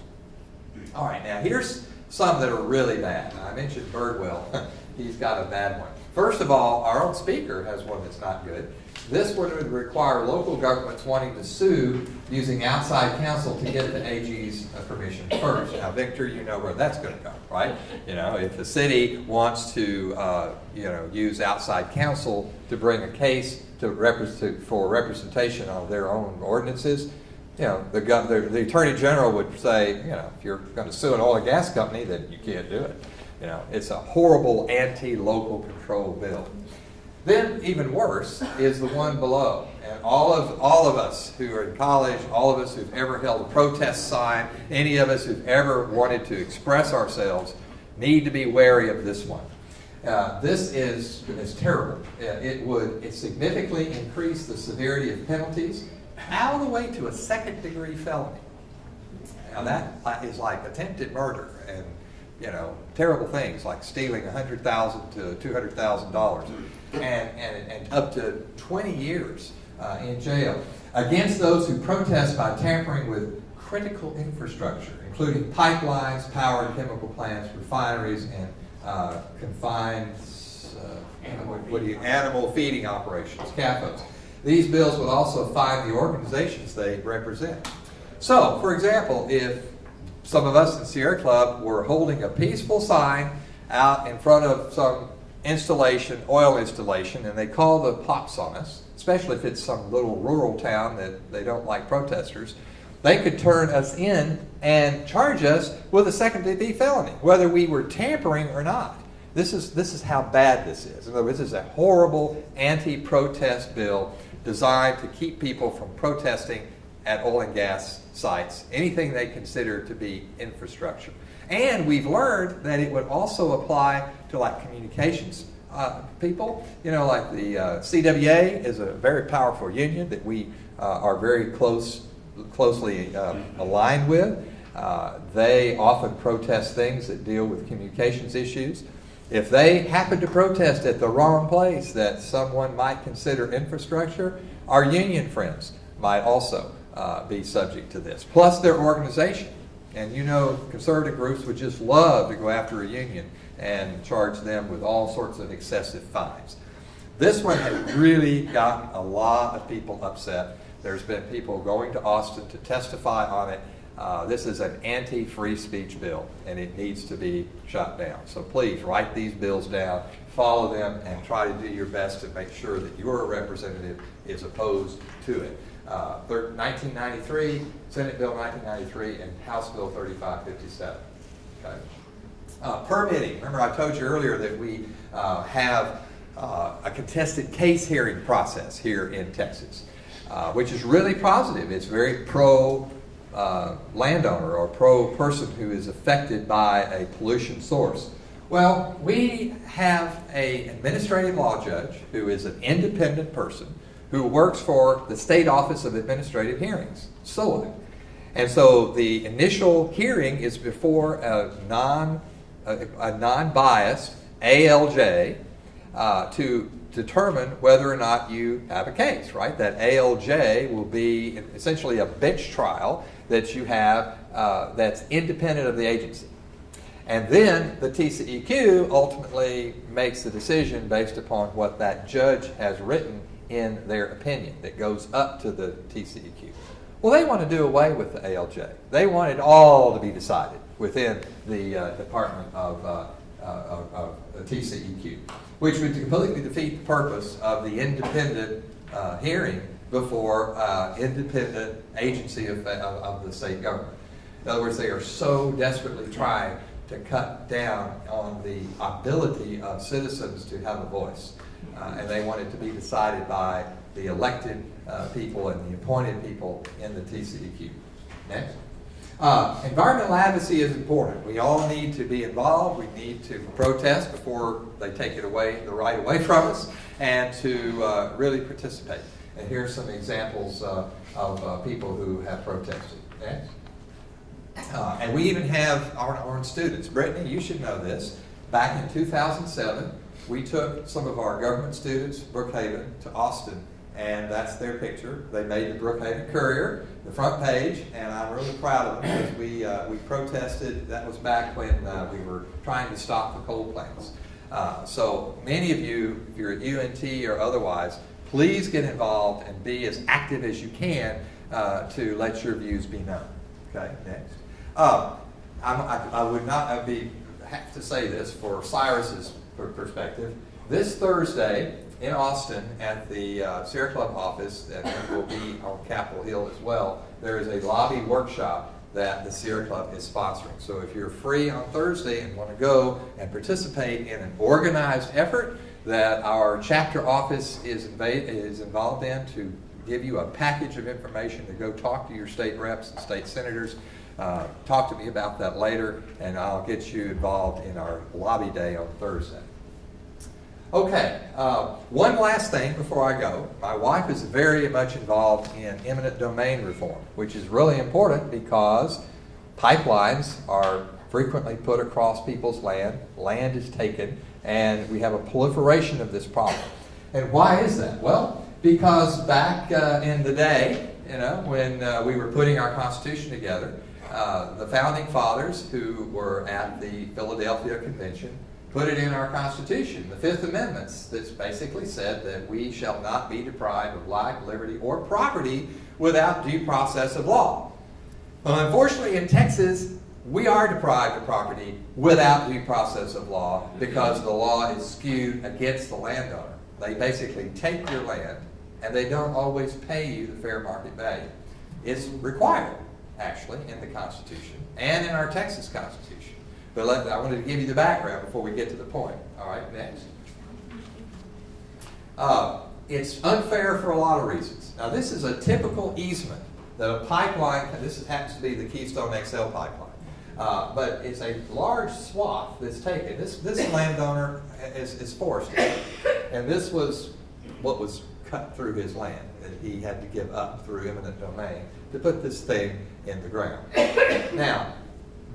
K: All right, now here's some that are really bad. I mentioned Birdwell. He's got a bad one. First of all, our own speaker has one that's not good. This one would require local governments wanting to sue using outside counsel to get the AG's permission first. Now, Victor, you know where that's going to go, right? You know, if the city wants to, use outside counsel to bring a case for representation of their own ordinances, you know, the Attorney General would say, you know, if you're going to sue an oil and gas company, then you can't do it. You know, it's a horrible anti-local control bill. Then, even worse, is the one below. And all of us who are in college, all of us who've ever held a protest sign, any of us who've ever wanted to express ourselves, need to be wary of this one. This is terrible. It significantly increase the severity of penalties, all the way to a second-degree felony. Now that is like attempted murder and, you know, terrible things like stealing $100,000 to $200,000 and up to 20 years in jail against those who protest by tampering with critical infrastructure, including pipelines, power and chemical plants, refineries, and confined animal feeding operations, CAFOs. These bills would also fine the organizations they represent. So, for example, if some of us in Sierra Club were holding a peaceful sign out in front of some installation, oil installation, and they call the cops on us, especially if it's some little rural town that they don't like protesters, they could turn us in and charge us with a second-degree felony, whether we were tampering or not. This is how bad this is. In other words, this is a horrible anti-protest bill designed to keep people from protesting at oil and gas sites, anything they consider to be infrastructure. And we've learned that it would also apply to like communications people. You know, like the CWA is a very powerful union that we are very closely aligned with. They often protest things that deal with communications issues. If they happen to protest at the wrong place that someone might consider infrastructure, our union friends might also be subject to this, plus their organization. And you know, conservative groups would just love to go after a union and charge them with all sorts of excessive fines. This one has really gotten a lot of people upset. There's been people going to Austin to testify on it. This is an anti-free speech bill, and it needs to be shut down. So please write these bills down, follow them, and try to do your best to make sure that your representative is opposed to it. 1993, Senate Bill 1993, and House Bill 3557. Okay. Permitting. Remember I told you earlier that we have a contested case hearing process here in Texas, which is really positive. It's very pro landowner or pro person who is affected by a pollution source. Well, we have an administrative law judge who is an independent person who works for the State Office of Administrative Hearings, SOA. And so the initial hearing is before a non-biased ALJ to determine whether or not you have a case, right? That ALJ will be essentially a bench trial that you have that's independent of the agency. And then the TCEQ ultimately makes the decision based upon what that judge has written in their opinion that goes up to the TCEQ. Well, they want to do away with the ALJ. They want it all to be decided within the Department of TCEQ, which would completely defeat the purpose of the independent hearing before independent agency of the state government. In other words, they are so desperately trying to cut down on the ability of citizens to have a voice. And they want it to be decided by the elected people and the appointed people in the TCEQ. Next. Environmental advocacy is important. We all need to be involved. We need to protest before they take it away, the right away from us, and to really participate. And here are some examples of people who have protested. Next. And we even have our own students. Brittany, you should know this. Back in 2007, we took some of our government students, Brookhaven, to Austin, and that's their picture. They made the Brookhaven Courier, the front page, and I'm really proud of them because we protested. That was back when we were trying to stop the coal plants. So many of you, if you're at UNT or otherwise, please get involved and be as active as you can to let your views be known. Okay, next. I would not have to say this for Cyrus's perspective. This Thursday in Austin at the Sierra Club office, and it will be on Capitol Hill as well, there is a lobby workshop that the Sierra Club is sponsoring. So if you're free on Thursday and want to go and participate in an organized effort that our chapter office is involved in to give you a package of information to go talk to your state reps and state senators. Talk to me about that later, and I'll get you involved in our lobby day on Thursday. Okay, one last thing before I go. My wife is very much involved in eminent domain reform, which is really important because pipelines are frequently put across people's land. Land is taken, and we have a proliferation of this problem. And why is that? Well, because back in the day, when we were putting our Constitution together, the Founding Fathers, who were at the Philadelphia Convention, put it in our Constitution, the Fifth Amendment, that basically said that we shall not be deprived of life, liberty, or property without due process of law. Well, unfortunately, in Texas, we are deprived of property without due process of law because the law is skewed against the landowner. They basically take your land, and they don't always pay you the fair market value. It's required, actually, in the Constitution and in our Texas Constitution. But I wanted to give you the background before we get to the point. All right, next. It's unfair for a lot of reasons. Now, this is a typical easement that a pipeline, this happens to be the Keystone XL pipeline, but it's a large swath that's taken. This landowner is forested, and this was what was cut through his land that he had to give up through eminent domain to put this thing in the ground. Now,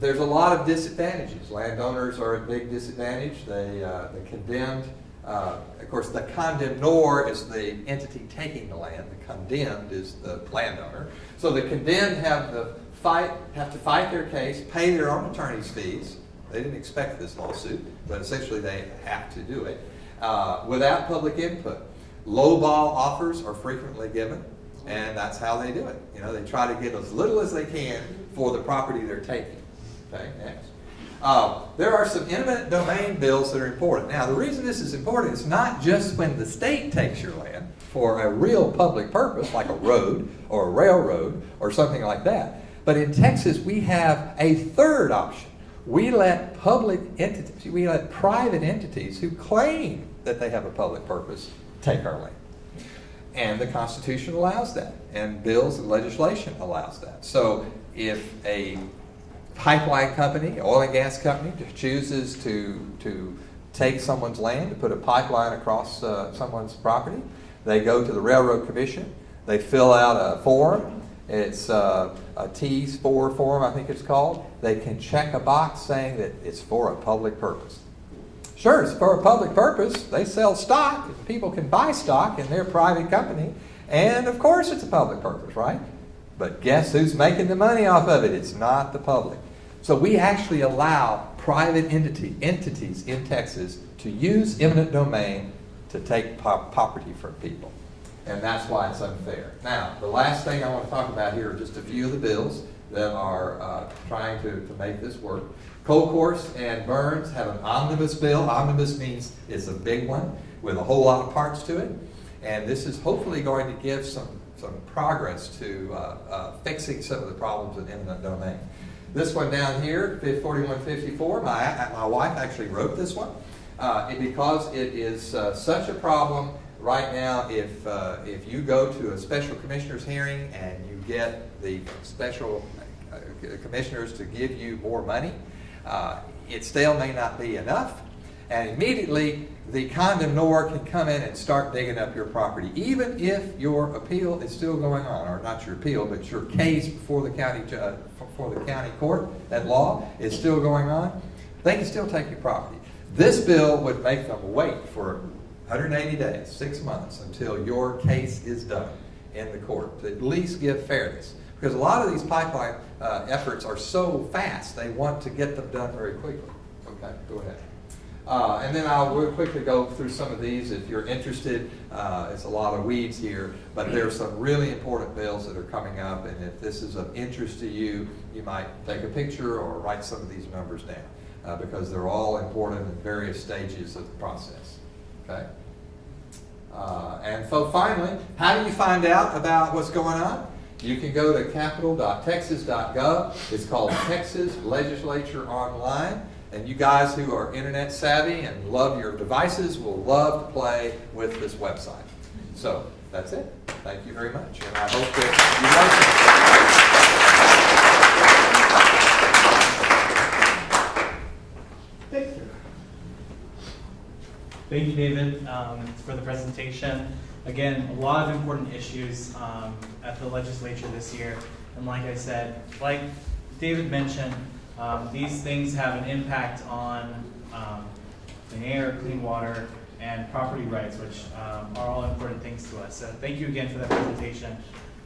K: there's a lot of disadvantages. Landowners are at a big disadvantage. The condemned, of course, the condemnor is the entity taking the land. The condemned is the landowner. So the condemned have to fight their case, pay their own attorney's fees. They didn't expect this lawsuit, but essentially they have to do it without public input. Lowball offers are frequently given, and that's how they do it. They try to get as little as they can for the property they're taking. Okay, next. There are some eminent domain bills that are important. Now, the reason this is important is not just when the state takes your land for a real public purpose, like a road or a railroad or something like that, but in Texas we have a third option. We let private entities who claim that they have a public purpose take our land. And the Constitution allows that, and bills and legislation allows that. So if a pipeline company, oil and gas company, chooses to take someone's land, to put a pipeline across someone's property, they go to the Railroad Commission, they fill out a form, it's a T4 form, I think it's called. They can check a box saying that it's for a public purpose. Sure, it's for a public purpose. They sell stock, and people can buy stock in their private company, and of course it's a public purpose, right? But guess who's making the money off of it? It's not the public. So we actually allow private entities in Texas to use eminent domain to take property from people. And that's why it's unfair. Now, the last thing I want to talk about here are just a few of the bills that are trying to make this work. Colcourse and Burns have an omnibus bill. Omnibus means it's a big one with a whole lot of parts to it. And this is hopefully going to give some progress to fixing some of the problems in eminent domain. This one down here, 4154, my wife actually wrote this one because it is such a problem right now. If you go to a special commissioner's hearing and you get the special commissioners to give you more money, it still may not be enough, and immediately the condemnor can come in and start digging up your property, even if your appeal is still going on, or not your appeal, but your case before the county court at law is still going on. They can still take your property. This bill would make them wait for 180 days, 6 months, until your case is done in the court, to at least give fairness. Because a lot of these pipeline efforts are so fast, they want to get them done very quickly. Okay, go ahead. And then I'll real quickly go through some of these if you're interested. It's a lot of weeds here, but there are some really important bills that are coming up, and if this is of interest to you, you might take a picture or write some of these numbers down because they're all important in various stages of the process. Okay? And so finally, how do you find out about what's going on? You can go to capitol.texas.gov. It's called Texas Legislature Online. And you guys who are internet savvy and love your devices will love to play with this website. So that's it. Thank you very much. And I hope that you like it.
L: Thank you, David, for the presentation. Again, a lot of important issues at the legislature this year. And like I said, like David mentioned, these things have an impact on clean air, clean water, and property rights, which are all important things to us. So thank you again for that presentation.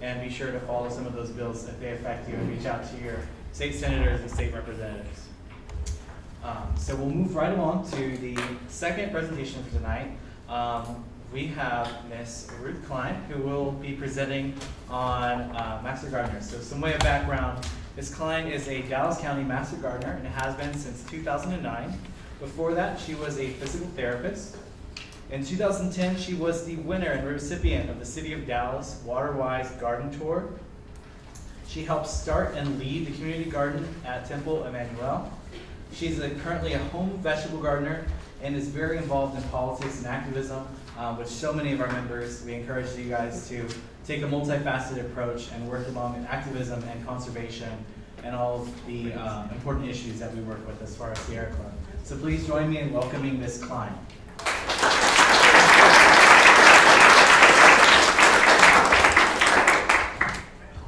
L: And be sure to follow some of those bills if they affect you, and reach out to your state senators and state representatives. So we'll move right along to the second presentation for tonight. We have Miss Ruth Klein, who will be presenting on Master Gardeners. So some way of background, Ms. Klein is a Dallas County Master Gardener and has been since 2009. Before that, she was a physical therapist. In 2010, she was the winner and recipient of the City of Dallas WaterWise Garden Tour. She helped start and lead the community garden at Temple Emmanuel. She's currently a home vegetable gardener and is very involved in politics and activism, which so many of our members, we encourage you guys to take a multifaceted approach and work along in activism and conservation and all of the important issues that we work with as far as Sierra Club. So please join me in welcoming Ms. Klein.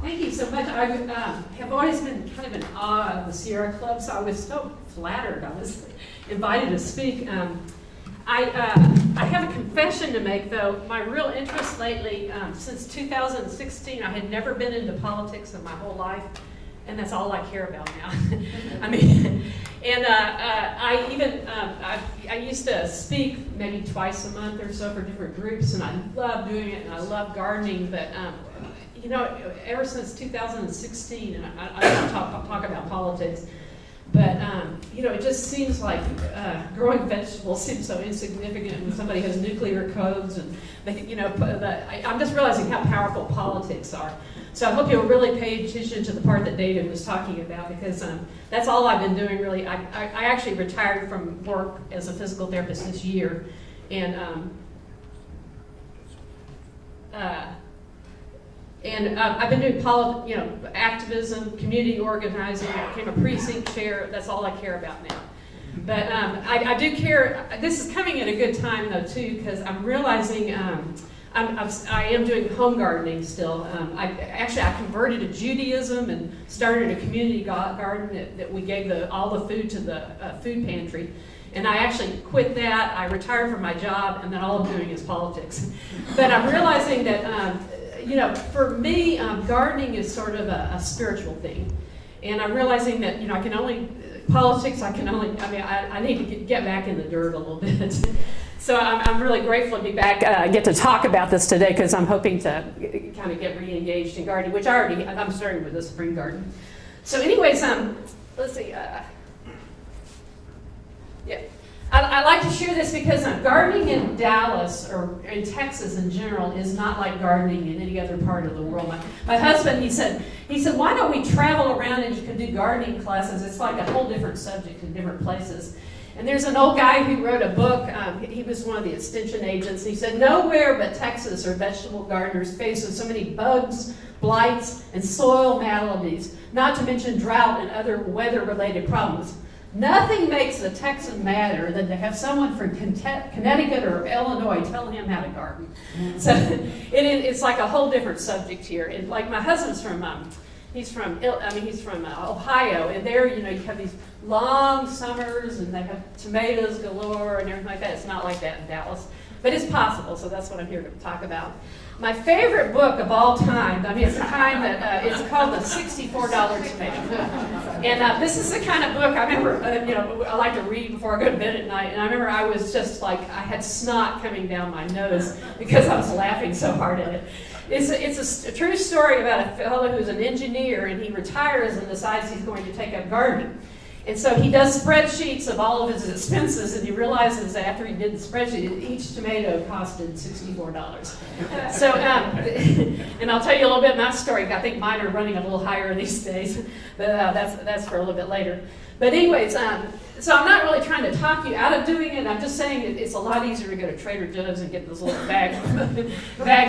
M: Thank you so much. I have always been kind of in awe of the Sierra Club, so I was so flattered I was invited to speak. I have a confession to make, though. My real interest lately, since 2016, I had never been into politics in my whole life, and that's all I care about now. I mean, and I used to speak maybe twice a month or so for different groups, and I love doing it, and I love gardening, but you know, ever since 2016, and I don't talk about politics, but you know, it just seems like growing vegetables seems so insignificant when somebody has nuclear codes, and they, you know, I'm just realizing how powerful politics are. So I hope you'll really pay attention to the part that David was talking about, because that's all I've been doing really. I actually retired from work as a physical therapist this year, and I've been doing activism, community organizing. I became a precinct chair. That's all I care about now. But I do care. This is coming at a good time though too, because I'm realizing I am doing home gardening still. I converted to Judaism and started a community garden that we gave all the food to the food pantry. And I actually quit that. I retired from my job, and then all I'm doing is politics. But I'm realizing that. You know, for me, gardening is sort of a spiritual thing. And I'm realizing that, you know, I need to get back in the dirt a little bit. So I'm really grateful to be back, get to talk about this today, because I'm hoping to kind of get re-engaged in gardening, which I'm starting with the spring garden. So anyways, let's see. Yeah. I like to share this because gardening in Dallas, or in Texas in general, is not like gardening in any other part of the world. My husband, he said, why don't we travel around and you can do gardening classes? It's like a whole different subject in different places. And there's an old guy who wrote a book. He was one of the extension agents. He said, nowhere but Texas are vegetable gardeners faced with so many bugs, blights, and soil maladies, not to mention drought and other weather-related problems. Nothing makes a Texan madder than to have someone from Connecticut or Illinois tell him how to garden. So it's like a whole different subject here. And like my husband's he's from Ohio, and there, you know, you have these long summers, and they have tomatoes galore and everything like that. It's not like that in Dallas, but it's possible. So that's what I'm here to talk about. My favorite book of all time, it's the kind that it's called The $64 Tomato. And this is the kind of book I remember, I like to read before I go to bed at night. And I remember I was just like, I had snot coming down my nose because I was laughing so hard at it. It's a true story about a fellow who's an engineer, and he retires and decides he's going to take up gardening. And so he does spreadsheets of all of his expenses, and he realizes after he did the spreadsheet, each tomato costed $64. So, and I'll tell you a little bit of my story. I think mine are running a little higher these days, but that's for a little bit later. But anyways, so I'm not really trying to talk you out of doing it. I'm just saying it's a lot easier to go to Trader Joe's and get those little bag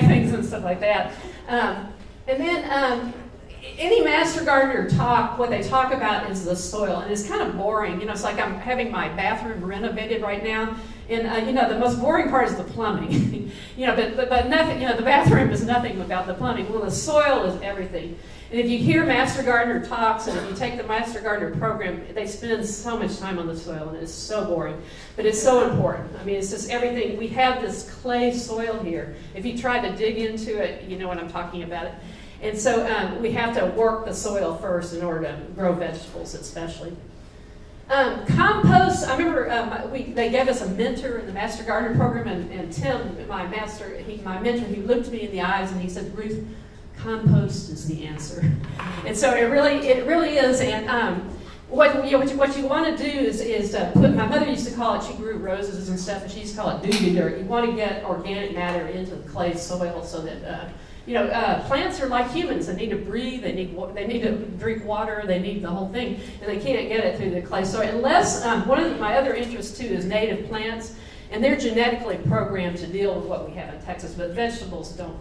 M: things and stuff like that. And then any Master Gardener talk, what they talk about is the soil, and it's kind of boring. You know, it's like I'm having my bathroom renovated right now, and you know, the most boring part is the plumbing. You know, but nothing. You know, the bathroom is nothing without the plumbing. Well, the soil is everything. And if you hear Master Gardener talks, and if you take the Master Gardener program, they spend so much time on the soil, and it's so boring. But it's so important. I mean, it's just everything. We have this clay soil here. If you try to dig into it, you know what I'm talking about. And so we have to work the soil first in order to grow vegetables, especially. Compost, I remember they gave us a mentor in the Master Gardener program, and Tim, my mentor, he looked me in the eyes and he said, Ruth, compost is the answer. And so it really is. And what you want to do is put, my mother used to call it, she grew roses and stuff, and she used to call it do dirt. You want to get organic matter into the clay soil so that, plants are like humans. They need to breathe, they need to drink water, they need the whole thing, and they can't get it through the clay soil. Unless, one of my other interests too is native plants, and they're genetically programmed to deal with what we have in Texas, but vegetables don't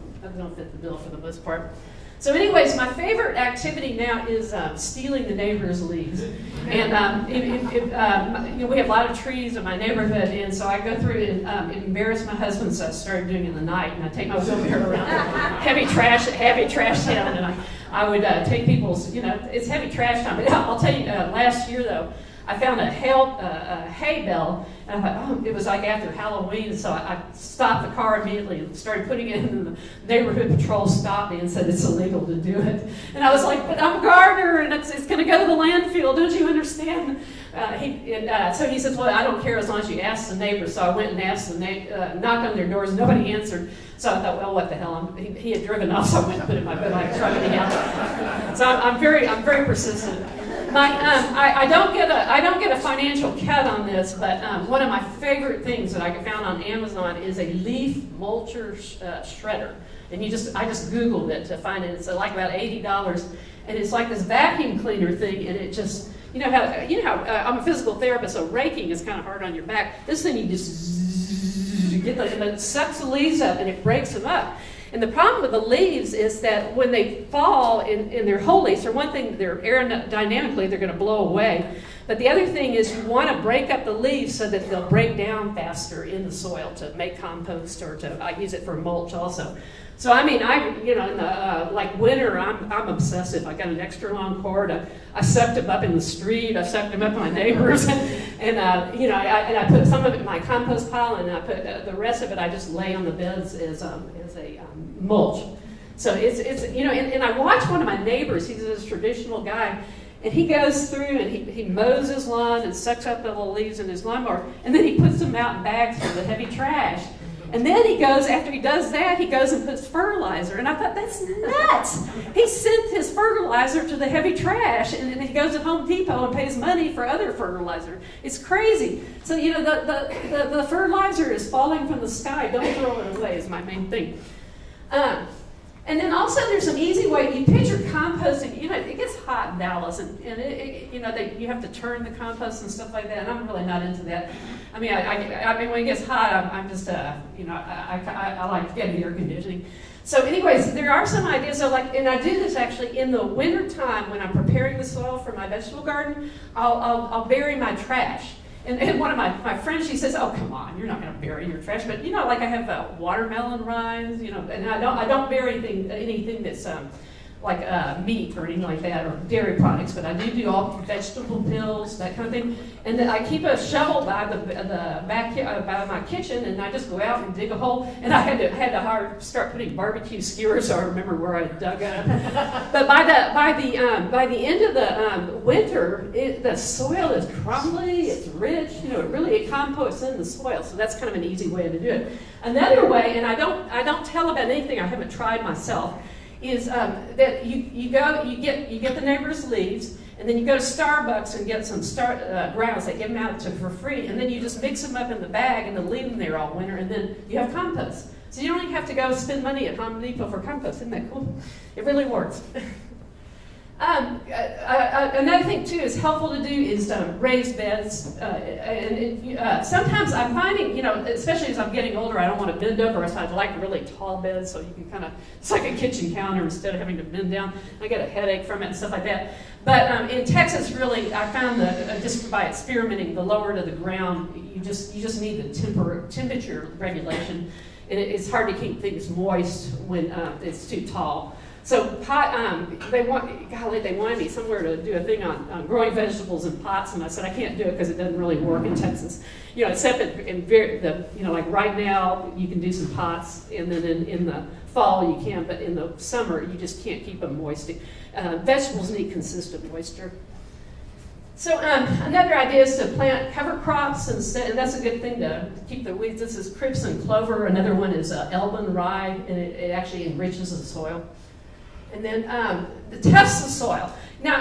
M: fit the bill for the most part. So anyways, my favorite activity now is stealing the neighbor's leaves. And we have a lot of trees in my neighborhood, and so I go through and embarrass my husband, so I started doing it in the night, and I take my wheelbarrow around heavy trash town, and I would take people's, it's heavy trash time. But I'll tell you, last year though, I found a hay bale, and I thought, it was like after Halloween, so I stopped the car immediately and started putting it in, and the neighborhood patrol stopped me and said it's illegal to do it. And I was like, but I'm a gardener, and it's going to go to the landfill, don't you understand? So he says, well, I don't care as long as you ask the neighbors. So I went and asked the knocked on their doors, nobody answered. So I thought, well, what the hell? He had driven off, so I went and put it in my truck anyhow. So I'm very persistent. I don't get a financial cut on this, but one of my favorite things that I found on Amazon is a leaf mulcher shredder, and I just Googled it to find it. It's like about $80, and it's like this vacuum cleaner thing, and it just you know how I'm a physical therapist, so raking is kind of hard on your back. This thing you just get and it sucks the leaves up and it breaks them up. And the problem with the leaves is that when they fall in their whole leaves, for one thing, they're aerodynamically, they're going to blow away. But the other thing is you want to break up the leaves so that they'll break down faster in the soil to make compost, or I use it for mulch also. So I mean, in the like winter, I'm obsessive. I got an extra long cord. I sucked them up in the street. I sucked them up my neighbors, and I put some of it in my compost pile, and I put the rest of it. I just lay on the beds as a mulch. So and I watch one of my neighbors. He's this traditional guy. And he goes through and he mows his lawn and sucks up the little leaves in his lawnmower, and then he puts them out in bags for the heavy trash. And then he goes, after he does that, he goes and puts fertilizer. And I thought, that's nuts. He sent his fertilizer to the heavy trash, and then he goes to Home Depot and pays money for other fertilizer. It's crazy. So, the fertilizer is falling from the sky. Don't throw it away is my main thing. And then also there's an easy way. You picture composting. It gets hot in Dallas, and you have to turn the compost and stuff like that. And I'm really not into that. I mean, when it gets hot, I'm just I like getting air conditioning. So, anyways, there are some ideas. So, and I do this actually in the winter time when I'm preparing the soil for my vegetable garden. I'll bury my trash. And one of my friends, she says, "Oh, come on, you're not going to bury your trash." But I have watermelon rinds, and I don't bury anything that's like meat or anything like that, or dairy products. But I do all vegetable peels, that kind of thing. And then I keep a shovel by the backyard by my kitchen, and I just go out and dig a hole. And I had to start putting barbecue skewers so I remember where I dug up. But by the end of the winter, the soil is crumbly, it's rich. It composts in the soil. So that's kind of an easy way to do it. Another way, and I don't tell about anything I haven't tried myself, is that you get the neighbor's leaves, and then you go to Starbucks and get some grounds. They give them out for free, and then you just mix them up in the bag and then leave them there all winter, and then you have compost. So you don't even have to go spend money at Home Depot for compost. Isn't that cool? It really works. Another thing too is helpful to do is raised beds. Sometimes I'm finding, especially as I'm getting older, I don't want to bend over, so I like really tall beds so you can kind of, it's like a kitchen counter instead of having to bend down. I get a headache from it and stuff like that. But in Texas, really, I found that just by experimenting, the lower to the ground, you just need the temperature regulation, and it's hard to keep things moist when it's too tall. So they wanted me somewhere to do a thing on growing vegetables in pots, and I said I can't do it because it doesn't really work in Texas. Except like right now you can do some pots, and then in the fall you can, but in the summer you just can't keep them moist. Vegetables need consistent moisture. So another idea is to plant cover crops instead, and that's a good thing to keep the weeds. This is crimson clover. Another one is Elban rye, and it actually enriches the soil. And then the tests of soil. Now,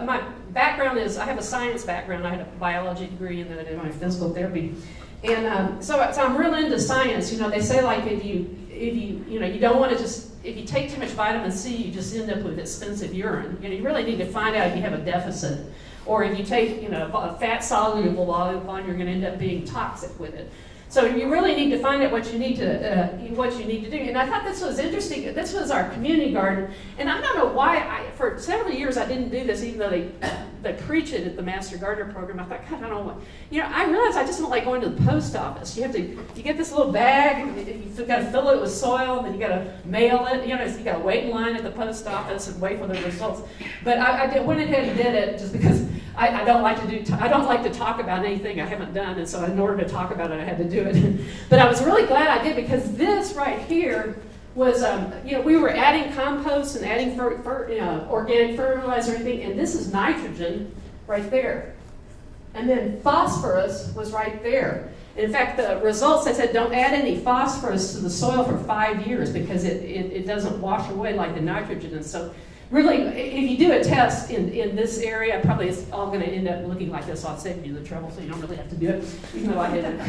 M: my background is, I have a science background. I had a biology degree, and then I did my physical therapy. And so I'm real into science. They say like if you don't want to just, if you take too much vitamin C, you just end up with expensive urine. You really need to find out if you have a deficit. Or if you take, a fat-soluble vitamin, you're going to end up being toxic with it. So you really need to find out what you need to do. And I thought this was interesting. This was our community garden, and I don't know why. For several years I didn't do this, even though they preach it at the Master Gardener program. I thought, God, I don't want. I realized I just don't like going to the post office. You get this little bag. You've got to fill it with soil, and then you got to mail it. So you got to wait in line at the post office and wait for the results. But I went ahead and did it just because. I don't like to talk about anything I haven't done, and so in order to talk about it, I had to do it. But I was really glad I did, because this right here was, we were adding compost and adding organic fertilizer and everything, and this is nitrogen right there. And then phosphorus was right there. In fact, the results, I said, don't add any phosphorus to the soil for 5 years because it doesn't wash away like the nitrogen. And so really, if you do a test in this area, probably it's all going to end up looking like this. So I'll save you the trouble, so you don't really have to do it, even though I did it.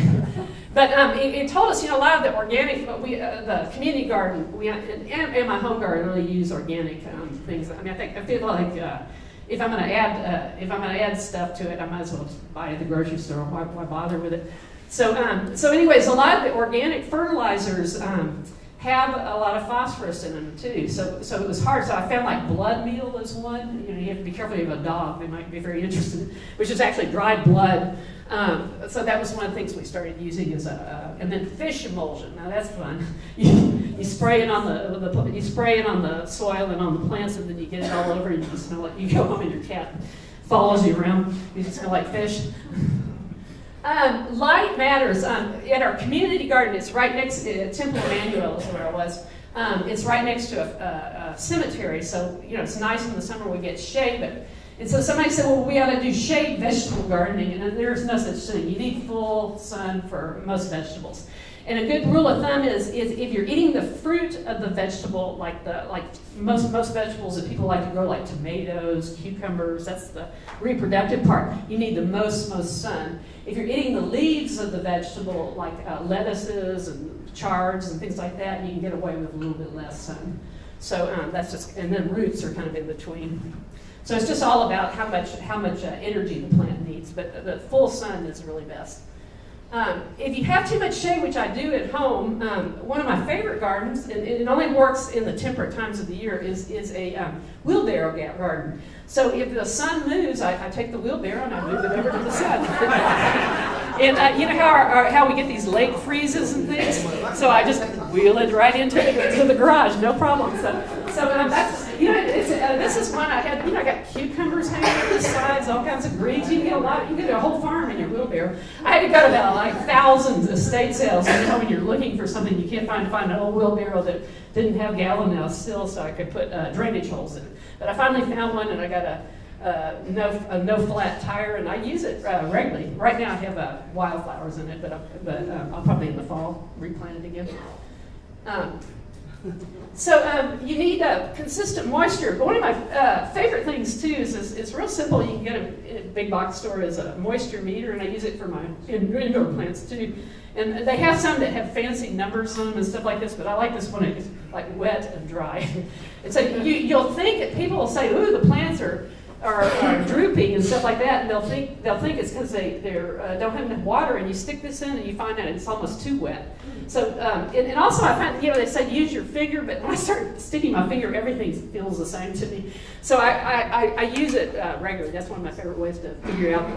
M: But it told us, a lot of the organic, the community garden, and my home garden really use organic things. I feel like if I'm going to add stuff to it, I might as well buy it at the grocery store. Why bother with it? So anyways, a lot of the organic fertilizers. Have a lot of phosphorus in them too, so it was hard. So I found like blood meal is one. You have to be careful. You have a dog; they might be very interested, which is actually dried blood. So that was one of the things we started using and then fish emulsion. Now that's fun. You spray it on the soil and on the plants, and then you get it all over, and you smell it. You go home and your cat follows you around. You smell like fish. Light matters. At our community garden, it's right next to Temple Emmanuel is where I was. It's right next to a cemetery, so it's nice in the summer we get shade. And so somebody said, well, we ought to do shade vegetable gardening, and there's no such thing. You need full sun for most vegetables. And a good rule of thumb is if you're eating the fruit of the vegetable, like most vegetables that people like to grow, like tomatoes, cucumbers, that's the reproductive part. You need the most sun. If you're eating the leaves of the vegetable, like lettuces and chards and things like that, you can get away with a little bit less sun. So and then roots are kind of in between. So it's just all about how much energy the plant needs, but the full sun is really best. If you have too much shade, which I do at home, one of my favorite gardens, and it only works in the temperate times of the year, is a wheelbarrow garden. So if the sun moves, I take the wheelbarrow and I move it over to the sun. And you know how we get these late freezes and things? So I just wheel it right into the garage, no problem. So that's, this is one I had, I got cucumbers hanging on the sides, all kinds of greens. You can get a whole farm in your wheelbarrow. I had to go to like thousands of estate sales, when you're looking for something, you can't find an old wheelbarrow that didn't have gallinule still, so I could put drainage holes in it. But I finally found one, and I got a no flat tire, and I use it regularly. Right now I have wildflowers in it, but I'll probably in the fall replant it again. So you need consistent moisture. But one of my favorite things too is it's real simple. You can get a big box store as a moisture meter, and I use it for my indoor plants too. And they have some that have fancy numbers on them and stuff like this, but I like this one. It's like wet and dry. And so you'll think that people will say, "Ooh, the plants are drooping and stuff like that," and they'll think it's because they don't have enough water. And you stick this in, and you find out it's almost too wet. So and also I find they say use your finger, but when I start sticking my finger, everything feels the same to me. So I use it regularly. That's one of my favorite ways to figure out.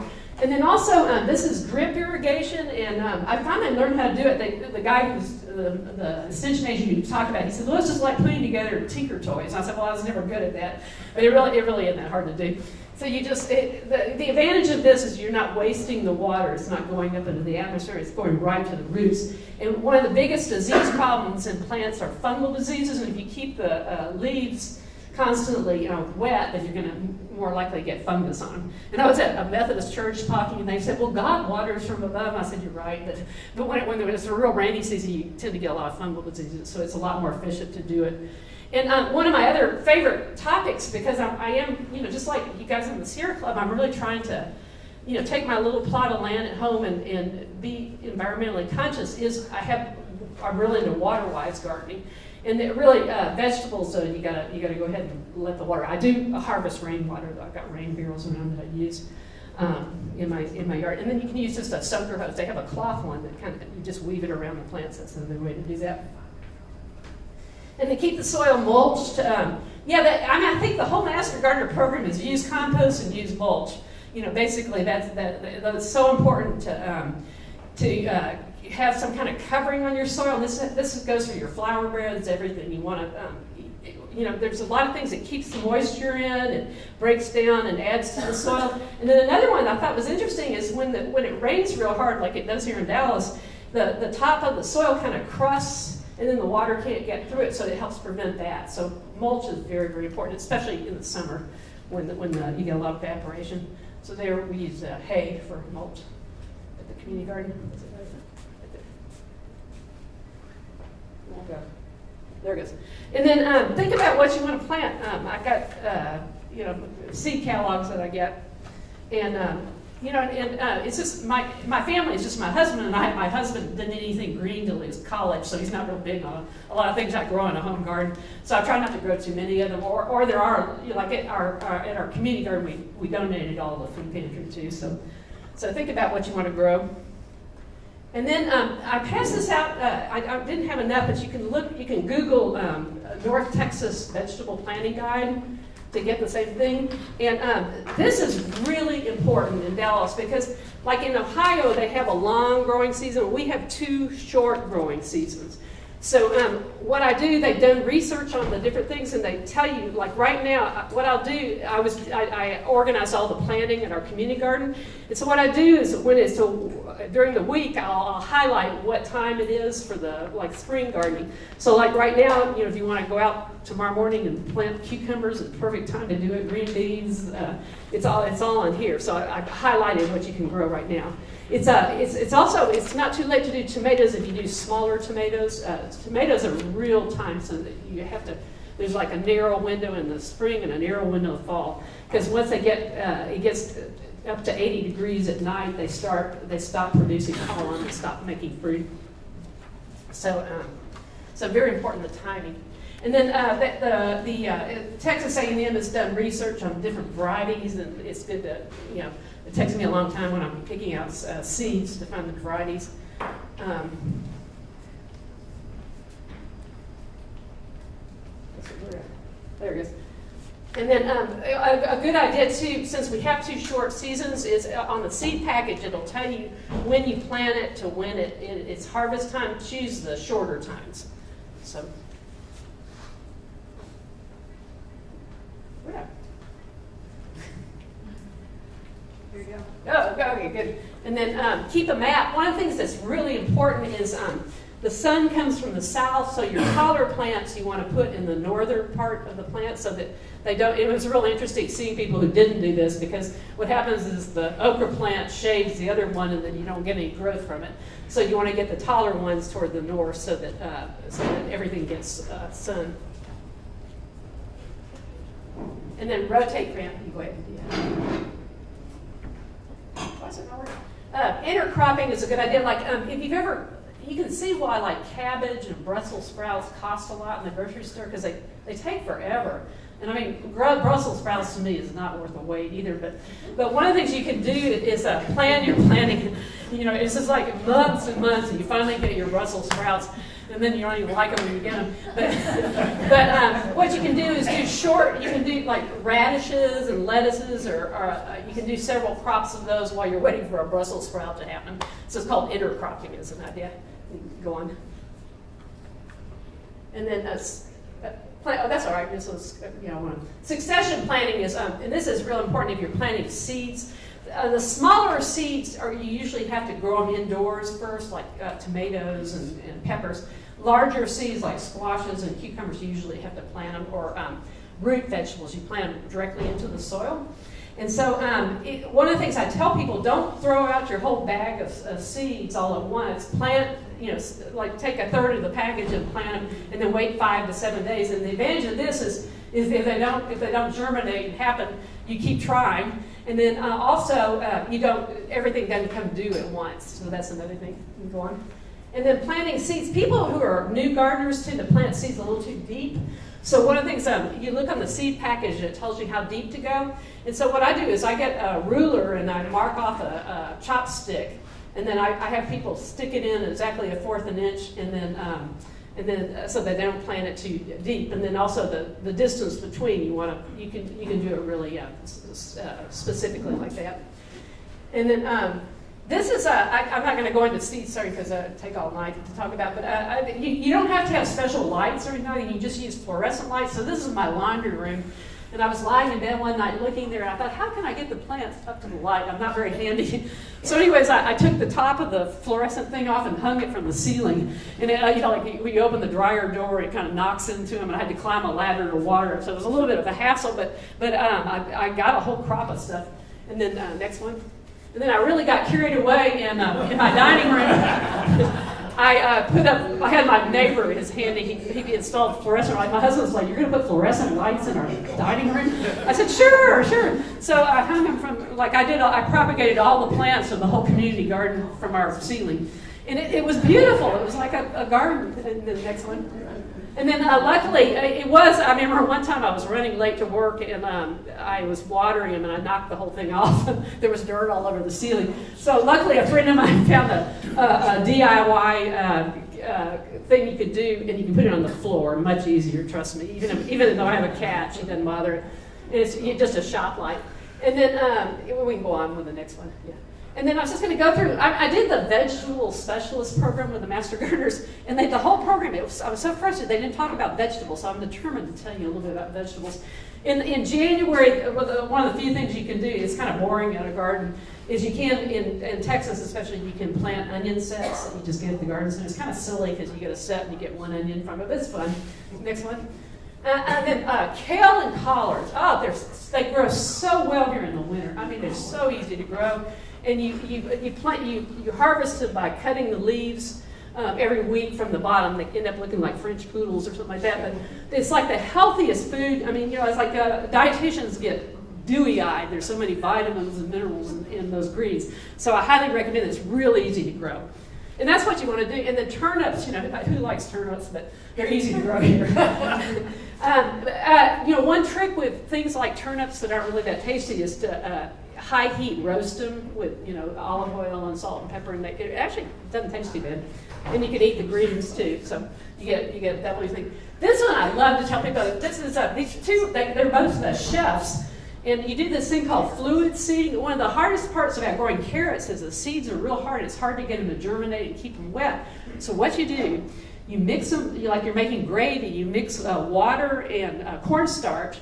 M: And then also this is drip irrigation, and I finally learned how to do it. The guy who's the extension agent you talked about, he said, "Well, it's just like putting together Tinker Toys." And I said, "Well, I was never good at that," but it really isn't that hard to do. So you just the advantage of this is you're not wasting the water. It's not going up into the atmosphere. It's going right to the roots. And one of the biggest disease problems in plants are fungal diseases. And if you keep the leaves constantly wet, then you're going to more likely get fungus on them. And I was at a Methodist church talking, and they said, "Well, God waters from above." And I said, "You're right, but when it's a real rainy season, you tend to get a lot of fungal diseases, so it's a lot more efficient to do it." And one of my other favorite topics, because I am, just like you guys in the Sierra Club, I'm really trying to, take my little plot of land at home and be environmentally conscious, I'm really into water-wise gardening. And really, vegetables, you gotta go ahead and let the water. I do harvest rainwater, though. I've got rain barrels around that I use in my yard. And then you can use just a soaker hose. They have a cloth one that you just weave it around the plants. That's another way to do that. And to keep the soil mulched, I think the whole Master Gardener program is use compost and use mulch. Basically that's so important to have some kind of covering on your soil. This goes for your flower beds, everything you want to. There's a lot of things that keeps the moisture in and breaks down and adds to the soil. And then another one I thought was interesting is when it rains real hard, like it does here in Dallas, the top of the soil kind of crusts, and then the water can't get through it, so it helps prevent that. So mulch is very, very important, especially in the summer when you get a lot of evaporation. So there we use hay for mulch at the community garden. There it goes. And then think about what you want to plant. I've got seed catalogs that I get, and it's just my family is just my husband and I. My husband didn't eat anything green till he was college, so he's not real big on a lot of things I grow in a home garden. So I try not to grow too many of them. Or there are like at our community garden we donated all the food pantry too. So think about what you want to grow. And then I passed this out. I didn't have enough, but you can Google North Texas Vegetable Planting Guide to get the same thing. And this is really important in Dallas because, like in Ohio, they have a long growing season. We have 2 short growing seasons. So what I do, they've done research on the different things, and they tell you, like right now, what I'll do, I organize all the planting in our community garden. And so what I do is during the week, I'll highlight what time it is for the spring gardening. So like right now, if you want to go out tomorrow morning and plant cucumbers, it's the perfect time to do it. Green beans, it's all on here. So I've highlighted what you can grow right now. It's not too late to do tomatoes if you do smaller tomatoes. Tomatoes are real time, so that you have to. There's like a narrow window in the spring and a narrow window in the fall, because once it gets up to 80 degrees at night, they stop producing pollen and stop making fruit. So very important the timing. And then Texas A&M has done research on different varieties, and it's good to It takes me a long time when I'm picking out seeds to find the varieties. There it is. And then a good idea too, since we have 2 short seasons, is on the seed package it'll tell you when you plant it to when it's harvest time. Choose the shorter times. So. Yeah. Here you go. Oh, okay, good. And then keep a map. One of the things that's really important is the sun comes from the south, so your taller plants you want to put in the northern part of the plant so that they don't. It was really interesting seeing people who didn't do this, because what happens is the okra plant shades the other one and then you don't get any growth from it. So you want to get the taller ones toward the north so that everything gets sun. And then rotate, Grant. You go ahead and do that. Why is it not working? Intercropping is a good idea. Like if you've ever, you can see why like cabbage and Brussels sprouts cost a lot in the grocery store, because they take forever. And I mean, Brussels sprouts to me is not worth the wait either. But one of the things you can do is plan your planting. You know, it's just like months and months, and you finally get your Brussels sprouts, and then you don't even like them when you get them. But what you can do is do short. You can do like radishes and lettuces, or you can do several crops of those while you're waiting for a Brussels sprout to happen. So it's called intercropping as an idea. Go on. And then that's all right. This was, succession planting is, and this is real important if you're planting seeds. The smaller seeds you usually have to grow them indoors first, like tomatoes and peppers. Larger seeds like squashes and cucumbers, you usually have to plant them, or root vegetables, you plant them directly into the soil. And so one of the things I tell people, don't throw out your whole bag of seeds all at once. Plant, like take a third of the package and plant them, and then wait 5 to 7 days. And the advantage of this is if they don't germinate and happen, you keep trying. And then also everything doesn't come due at once. So that's another thing. Go on. And then planting seeds. People who are new gardeners tend to plant seeds a little too deep. So one of the things, you look on the seed package, it tells you how deep to go. And so what I do is I get a ruler and I mark off a chopstick, and then I have people stick it in exactly 1/4 an inch, and then so that they don't plant it too deep. And then also the distance between, you can do it really specifically like that. And then this is I'm not going to go into seeds, sorry, because it take all night to talk about. But you don't have to have special lights or anything. You just use fluorescent lights. So this is my laundry room, and I was lying in bed one night looking there, and I thought, how can I get the plants up to the light? I'm not very handy. So, anyways, I took the top of the fluorescent thing off and hung it from the ceiling. And it, like when you open the dryer door, it kind of knocks into them, and I had to climb a ladder to water it. So it was a little bit of a hassle, but I got a whole crop of stuff. And then next one. And then I really got carried away in my dining room. I had my neighbor, his handy, he installed fluorescent lights. My husband was like, "You're going to put fluorescent lights in our dining room?" I said, sure. So I hung them from, I propagated all the plants of the whole community garden from our ceiling. And it was beautiful. It was like a garden. And the next one. And then luckily, I remember one time I was running late to work, and I was watering them, and I knocked the whole thing off. There was dirt all over the ceiling. So luckily, a friend of mine found a DIY thing you could do, and you can put it on the floor. Much easier, trust me. Even though I have a cat, she doesn't bother it. And it's just a shop light. And then we can go on with the next one. Yeah. And then I was just going to go through, I did the vegetable specialist program with the Master Gardeners, and the whole program, I was so frustrated, they didn't talk about vegetables, so I'm determined to tell you a little bit about vegetables. In January, one of the few things you can do, it's kind of boring at a garden, is you can, in Texas especially, you can plant onion sets that you just get at the garden center. It's kind of silly because you get a set and you get one onion from it, but it's fun. Next one. And then kale and collards, they grow so well here in the winter. I mean, they're so easy to grow. And you harvest them by cutting the leaves every week from the bottom. They end up looking like French poodles or something like that. But it's like the healthiest food. I mean, it's like dietitians get dewy-eyed. There's so many vitamins and minerals in those greens. So I highly recommend it. It's really easy to grow. And that's what you want to do. And the turnips, who likes turnips? But they're easy to grow here. One trick with things like turnips that aren't really that tasty is to high heat roast them with olive oil and salt and pepper, and it actually doesn't taste too bad. And you can eat the greens too, so you get that one thing. This one I love to tell people. This is these two. They're both chefs, and you do this thing called fluid seeding. One of the hardest parts about growing carrots is the seeds are real hard. It's hard to get them to germinate and keep them wet. So what you do, you mix them like you're making gravy. You mix water and cornstarch.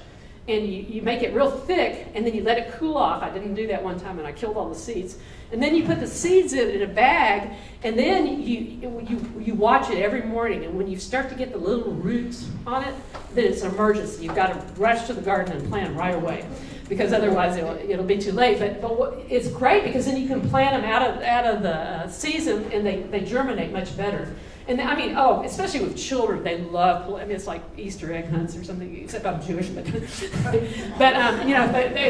M: and you make it real thick, and then you let it cool off. I didn't do that one time, and I killed all the seeds. And then you put the seeds in a bag, and then you watch it every morning. And when you start to get the little roots on it, then it's an emergency. You've got to rush to the garden and plant them right away, because otherwise it'll be too late. But it's great because then you can plant them out of the season, and they germinate much better. And I mean, especially with children, they love. I mean, it's like Easter egg hunts or something. Except I'm Jewish, but it's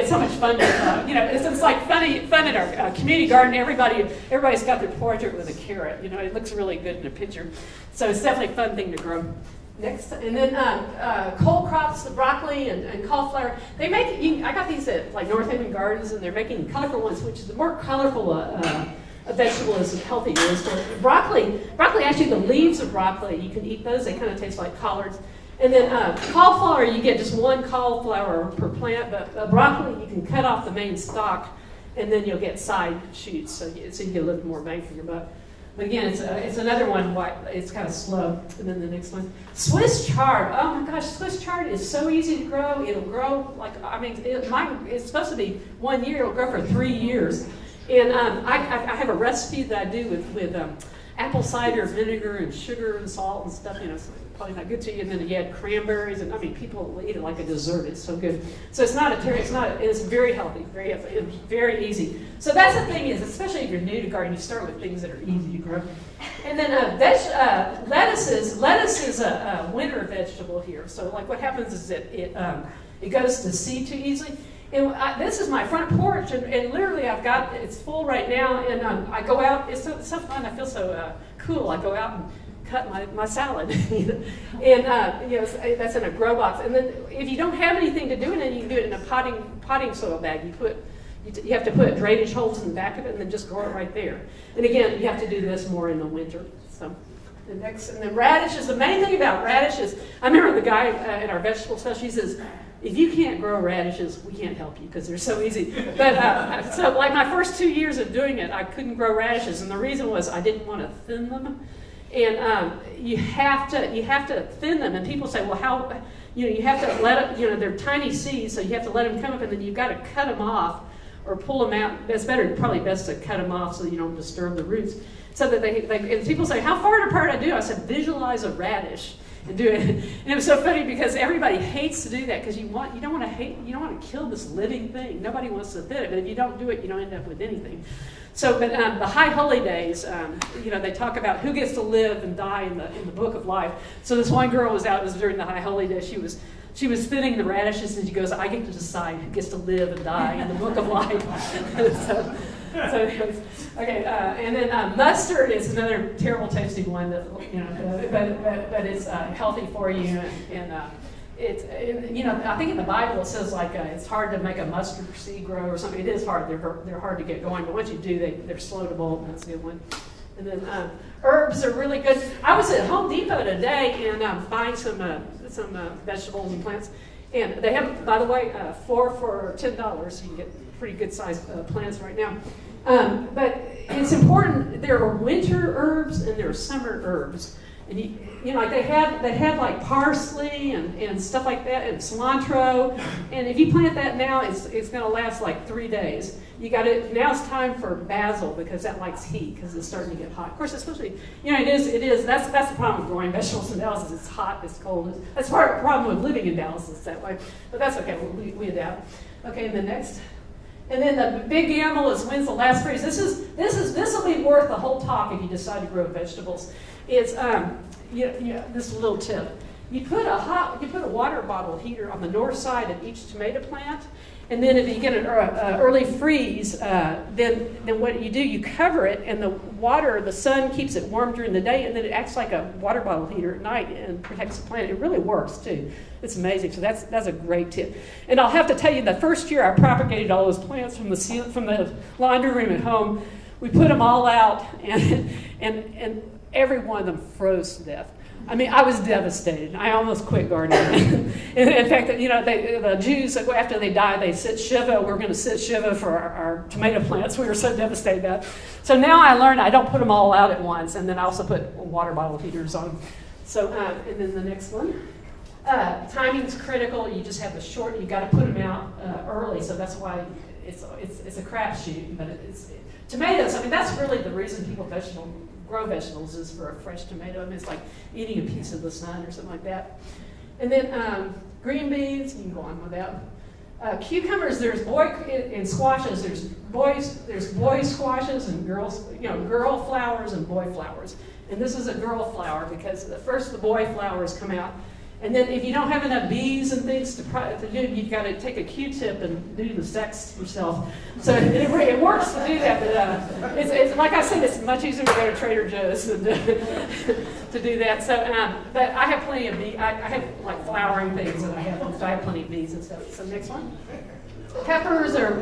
M: so much fun. It's like fun in our community garden. Everybody's got their portrait with a carrot. It looks really good in a picture. So it's definitely a fun thing to grow. Next, and then cole crops, the broccoli and cauliflower. They make. I got these at like North Haven Gardens, and they're making colorful ones, which is the more colorful. A vegetable is healthier. Broccoli, actually the leaves of broccoli, you can eat those. They kind of taste like collards. And then cauliflower, you get just one cauliflower per plant, but broccoli, you can cut off the main stalk, and then you'll get side shoots, so you get a little more bang for your buck. But again, it's another one, it's kind of slow. And then the next one, Swiss chard. Oh my gosh, Swiss chard is so easy to grow. It'll grow it's supposed to be 1 year, it'll grow for 3 years. And I have a recipe that I do with apple cider vinegar and sugar and salt and stuff. It's probably not good to you. And then you add cranberries, and people eat it like a dessert. It's so good. So it's very healthy, very easy. So that's the thing is, especially if you're new to gardening, you start with things that are easy to grow. And then lettuce is a winter vegetable here. So like what happens is that it goes to seed too easily. And this is my front porch, and literally it's full right now, and I go out, it's so fun, I feel so cool. I go out and cut my salad, and that's in a grow box. And then if you don't have anything to do in it, you can do it in a potting soil bag. You have to put drainage holes in the back of it, and then just grow it right there. And again, you have to do this more in the winter. So and then radishes, the main thing about radishes, I remember the guy at our vegetable special, he says, if you can't grow radishes, we can't help you because they're so easy. But so like my first 2 years of doing it, I couldn't grow radishes, and the reason was I didn't want to thin them. And you have to thin them. And people say, well, how? You have to let it. They're tiny seeds, so you have to let them come up, and then you've got to cut them off or pull them out. It's probably best to cut them off so you don't disturb the roots. So that and people say, how far apart I do? I said, visualize a radish. And do it. And it was so funny because everybody hates to do that because you don't want to kill this living thing. Nobody wants to thin it, but if you don't do it, you don't end up with anything. So, but the high holy days, they talk about who gets to live and die in the book of life. So this one girl was out. It was during the high holy days. She was thinning the radishes, and she goes, I get to decide who gets to live and die in the book of life. So anyways, okay, and then mustard is another terrible tasting one that but it's healthy for you, and I think in the Bible it says like it's hard to make a mustard seed grow or something. It is hard. They're hard to get going, but once you do, they're slow to bolt. And that's a good one. And then herbs are really good. I was at Home Depot today and buying some vegetables and plants. And they have, by the way, 4 for $10. So you can get pretty good sized plants right now. But it's important. There are winter herbs and there are summer herbs. And like they had like parsley and stuff like that, and cilantro. And if you plant that now, it's going to last like 3 days. Now it's time for basil because that likes heat because it's starting to get hot. Of course, especially it is. That's the problem with growing vegetables in Dallas. It's hot, it's cold. That's part of the problem with living in Dallas. It's that way, but that's okay. We adapt. Okay, and the next. And then the big gamble is when's the last freeze. This will be worth the whole talk if you decide to grow vegetables. It's this little tip. You put a water bottle heater on the north side of each tomato plant, and then if you get an early freeze, then what you do, you cover it, and the sun keeps it warm during the day, and then it acts like a water bottle heater at night and protects the plant. It really works too. It's amazing. So that's a great tip. And I'll have to tell you, the first year I propagated all those plants from the laundry room at home. We put them all out, and every one of them froze to death. I mean, I was devastated. I almost quit gardening. In fact, the Jews, after they die, they sit Shiva. We're going to sit Shiva for our tomato plants. We were so devastated about it. So now I learned I don't put them all out at once, and then I also put water bottle heaters on them. So, and then the next one. Timing's critical. You just have the short. You got to put them out early, so that's why it's a crapshoot. But tomatoes. I mean, that's really the reason people grow vegetables is for a fresh tomato. I mean, it's like eating a piece of the sun or something like that. And then green beans. You can go on with that. Cucumbers. There's in squashes. There's boy squashes and girls. Girl flowers and boy flowers. And this is a girl flower because first the boy flowers come out, and then if you don't have enough bees and things to do, you've got to take a Q-tip and do the sex yourself. So it works to do that, but it's like I said, it's much easier to go to Trader Joe's than to do that. So, but I have plenty of bees. I have like flowering things that I have plenty of bees and stuff. So next one. Peppers are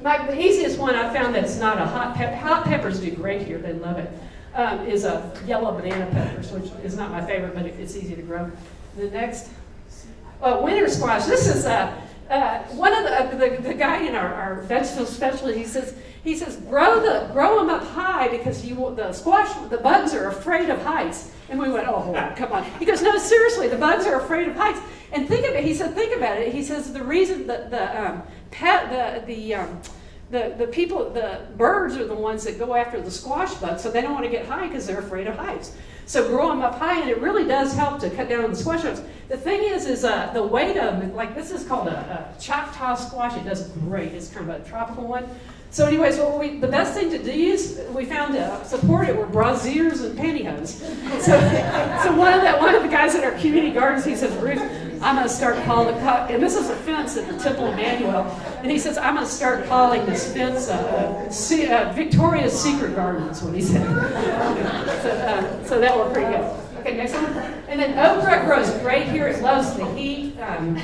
M: the easiest one I found that's not a hot pepper. Hot peppers do great here. They love it. Is a yellow banana peppers, which is not my favorite, but it's easy to grow. The next, winter squash. This is one of the guy in our vegetable specialty. He says grow them up high because the bugs are afraid of heights. And we went, oh, come on. He goes, no, seriously, the bugs are afraid of heights. And think about it. He says the reason that the birds are the ones that go after the squash bugs, so they don't want to get high because they're afraid of heights. So grow them up high, and it really does help to cut down on the squash bugs. The thing is the weight of them, like this is called a Choctaw squash. It does great. It's kind of a tropical one. So anyways, the best thing to do is we found to support it were brassieres and pantyhose. So one of the guys at our community gardens, he says, Ruth, I'm going to start calling and this is a fence at the Temple Emmanuel, and he says, I'm going to start calling this fence Victoria's Secret Gardens, what he said. So that worked pretty good. Okay, next one. And then okra grows great here. It loves the heat. And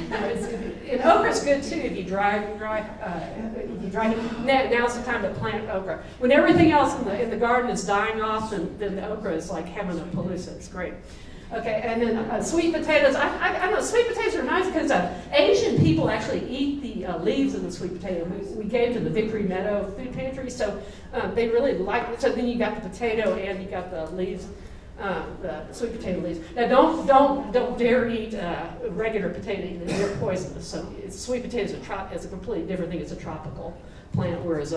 M: okra's good too if you dry it. Now's the time to plant okra. When everything else in the garden is dying off, then the okra is like having a palooza. It's great. Okay, and then sweet potatoes. I know sweet potatoes are nice because Asian people actually eat the leaves of the sweet potato. We gave to the Victory Meadow Food Pantry, so they really like it. So then you got the potato and you got the leaves. The sweet potato leaves. Now don't dare eat regular potato. They're poisonous. So sweet potatoes is a completely different thing. It's a tropical plant, whereas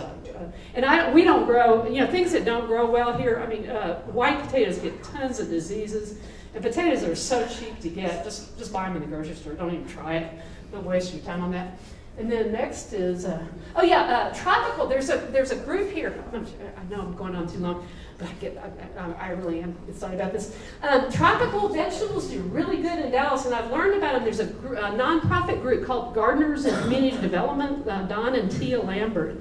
M: we don't grow. Things that don't grow well here. I mean, white potatoes get tons of diseases, and potatoes are so cheap to get. Just buy them in the grocery store. Don't even try it. Don't waste your time on that. And then next is tropical. There's a group here. I know I'm going on too long, but I really am excited about this. Tropical vegetables do really good in Dallas, and I've learned about them. There's a nonprofit group called Gardeners in Community Development. Don and Tia Lambert.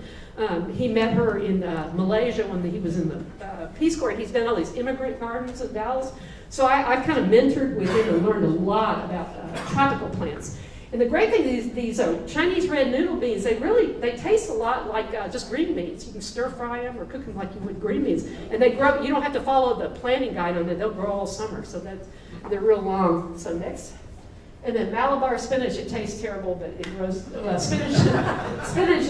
M: He met her in Malaysia when he was in the Peace Corps. He's done all these immigrant gardens in Dallas. So I've kind of mentored with him and learned a lot about tropical plants. And the great thing is these Chinese red noodle beans, they taste a lot like just green beans. You can stir fry them or cook them like you would green beans. And they grow, you don't have to follow the planting guide on it. They'll grow all summer. So they're real long. So next. And then Malabar spinach, it tastes terrible, but it grows, spinach,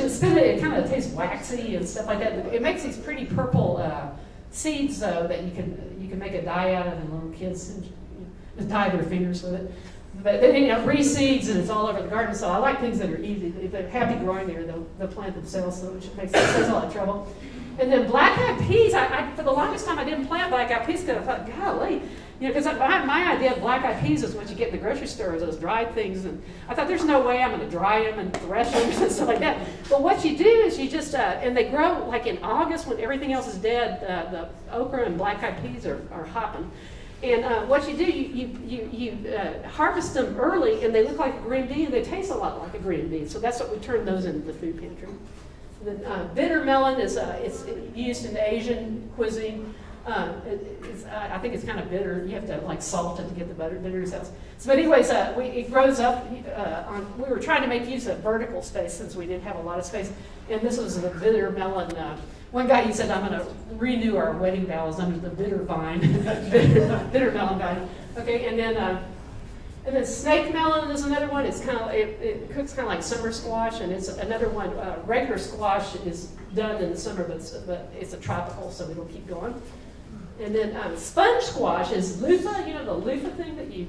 M: it kind of tastes waxy and stuff like that. It makes these pretty purple seeds, though, that you can make a dye out of, and little kids just dye their fingers with it. But then reseeds, and it's all over the garden. So I like things that are easy. If they're happy growing there, they'll plant themselves, so it saves a lot of trouble. And then black-eyed peas, for the longest time I didn't plant black-eyed peas because I thought, golly, because my idea of black-eyed peas is what you get in the grocery store, is those dried things. And I thought, there's no way I'm going to dry them and thresh them and stuff like that. But what you do is you just, and they grow like in August when everything else is dead, the okra and black-eyed peas are hopping. And what you do, you harvest them early, and they look like a green bean, and they taste a lot like a green bean. So that's what we turn those into the food pantry. And then bitter melon is it's used in Asian cuisine. I think it's kind of bitter. You have to salt it to get the bitterness out. So, but anyways, it grows up. We were trying to make use of vertical space since we didn't have a lot of space, and this was the bitter melon. One guy, he said, I'm going to renew our wedding vows under the bitter vine, bitter melon vine. Okay, and then snake melon is another one. It's kind of it cooks kind of like summer squash, and it's another one. Regular squash is done in the summer, but it's a tropical, so it'll keep going. And then sponge squash is loofah. The loofah thing that you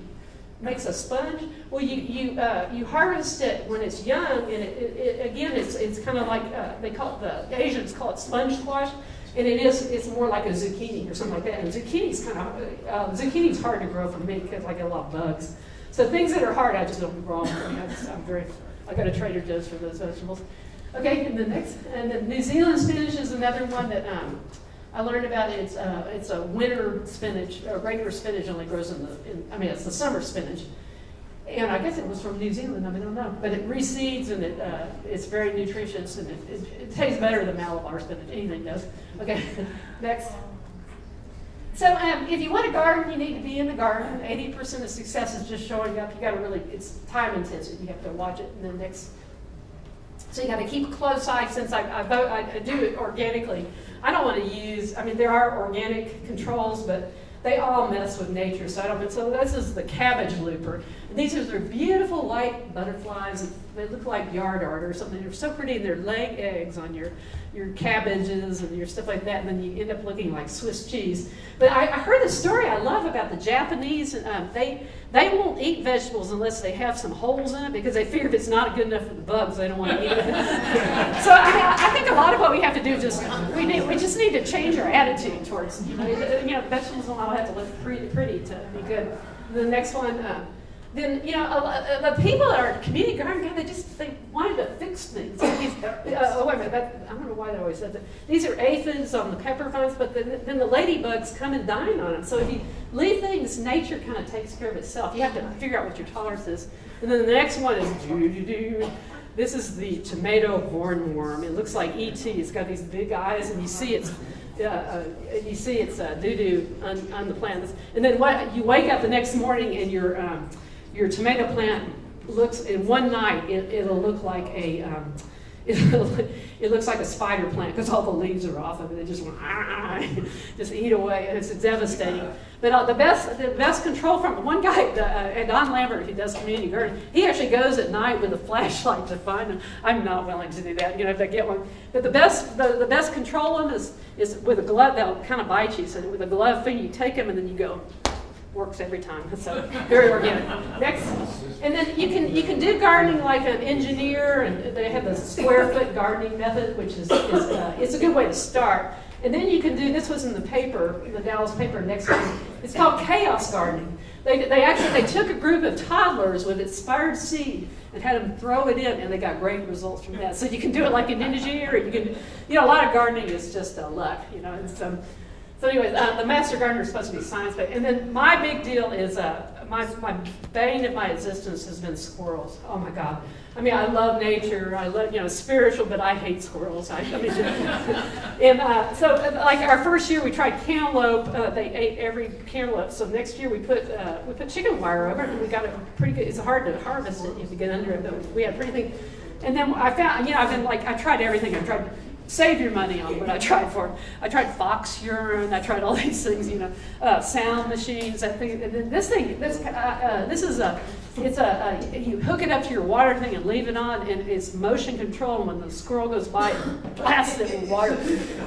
M: makes a sponge. Well, you harvest it when it's young, and it's kind of like they call it, the Asians call it sponge squash, and it's more like a zucchini or something like that. And zucchini's hard to grow for me because I get a lot of bugs. So things that are hard, I just don't grow them. I go to Trader Joe's for those vegetables. Okay, and then New Zealand spinach is another one that I learned about. It's a winter spinach. Regular spinach only grows it's the summer spinach. And I guess it was from New Zealand. I don't know. But it reseeds, and it's very nutritious, and it tastes better than Malabar spinach. Anything does. Okay, next. So if you want to garden, you need to be in the garden. 80% of success is just showing up. You got to it's time intensive. You have to watch it, and then next. So you got to keep a close eye. Since I do it organically, I don't want to use. There are organic controls, but they all mess with nature. So this is the cabbage looper. And these are beautiful white butterflies. They look like yard art or something. They're so pretty, and they're laying eggs on your cabbages and your stuff like that, and then you end up looking like Swiss cheese. But I heard the story I love about the Japanese. They won't eat vegetables unless they have some holes in it, because they figure if it's not good enough for the bugs, they don't want to eat it. So I think a lot of what we have to do is we just need to change our attitude towards vegetables don't all have to look pretty to be good. The next one. Then the people that are community garden, they wanted to fix things. Wait a minute, I don't know why they always said that. These are aphids on the pepper vines, but then the ladybugs come and dine on them. So if you leave things, nature kind of takes care of itself. You have to figure out what your tolerance is. And then the next one is this is the tomato hornworm. It looks like E.T. It's got these big eyes, and you see it's doo-doo on the plant. And then you wake up the next morning and your tomato plant looks, in one night, it'll look like it looks like a spider plant because all the leaves are off of it. They just just eat away. It's devastating. But the best control from one guy, Don Lambert, who does community gardening, he actually goes at night with a flashlight to find them. I'm not willing to do that, if I get one. But the best control on them is with a glove. They'll kind of bite you. So with a glove thing, you take them and then you go. Works every time. So very organic. Next, and then you can do gardening like an engineer, and they have the square foot gardening method, which is it's a good way to start. And then you can do, this was in the paper, the Dallas paper next week. It's called chaos gardening. They took a group of toddlers with expired seed and had them throw it in, and they got great results from that. So you can do it like an engineer, and you can, a lot of gardening is just luck, So anyways, the master gardener is supposed to be science-based. And then my big deal is, my bane of my existence has been squirrels. Oh my God. I love nature. I love, spiritual, but I hate squirrels. So like our first year we tried cantaloupe. They ate every cantaloupe. So next year we put chicken wire over it, and we got it pretty good. It's hard to harvest it. You have to get under it, but we had pretty thing. And then I found, I tried everything. I tried. Save your money on what I tried for. I tried fox urine. I tried all these things, sound machines. I think, and then this is you hook it up to your water thing and leave it on, and it's motion control. And when the squirrel goes by, it blasts it with water.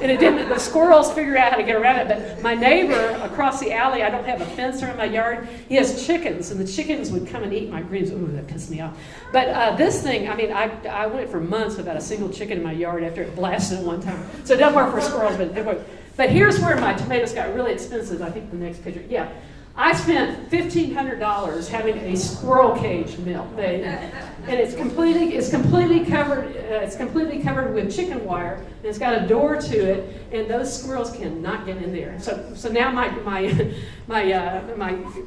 M: And the squirrels figure out how to get around it. But my neighbor across the alley, I don't have a fence around my yard. He has chickens, and the chickens would come and eat my greens. Ooh, that pissed me off. But this thing, I went for months without a single chicken in my yard after it blasted one time. So it doesn't work for squirrels, but it works. But here's where my tomatoes got really expensive. I think the next picture. Yeah. I spent $1,500 having a squirrel cage built, and it's completely covered with chicken wire, and it's got a door to it, and those squirrels cannot get in there. So now my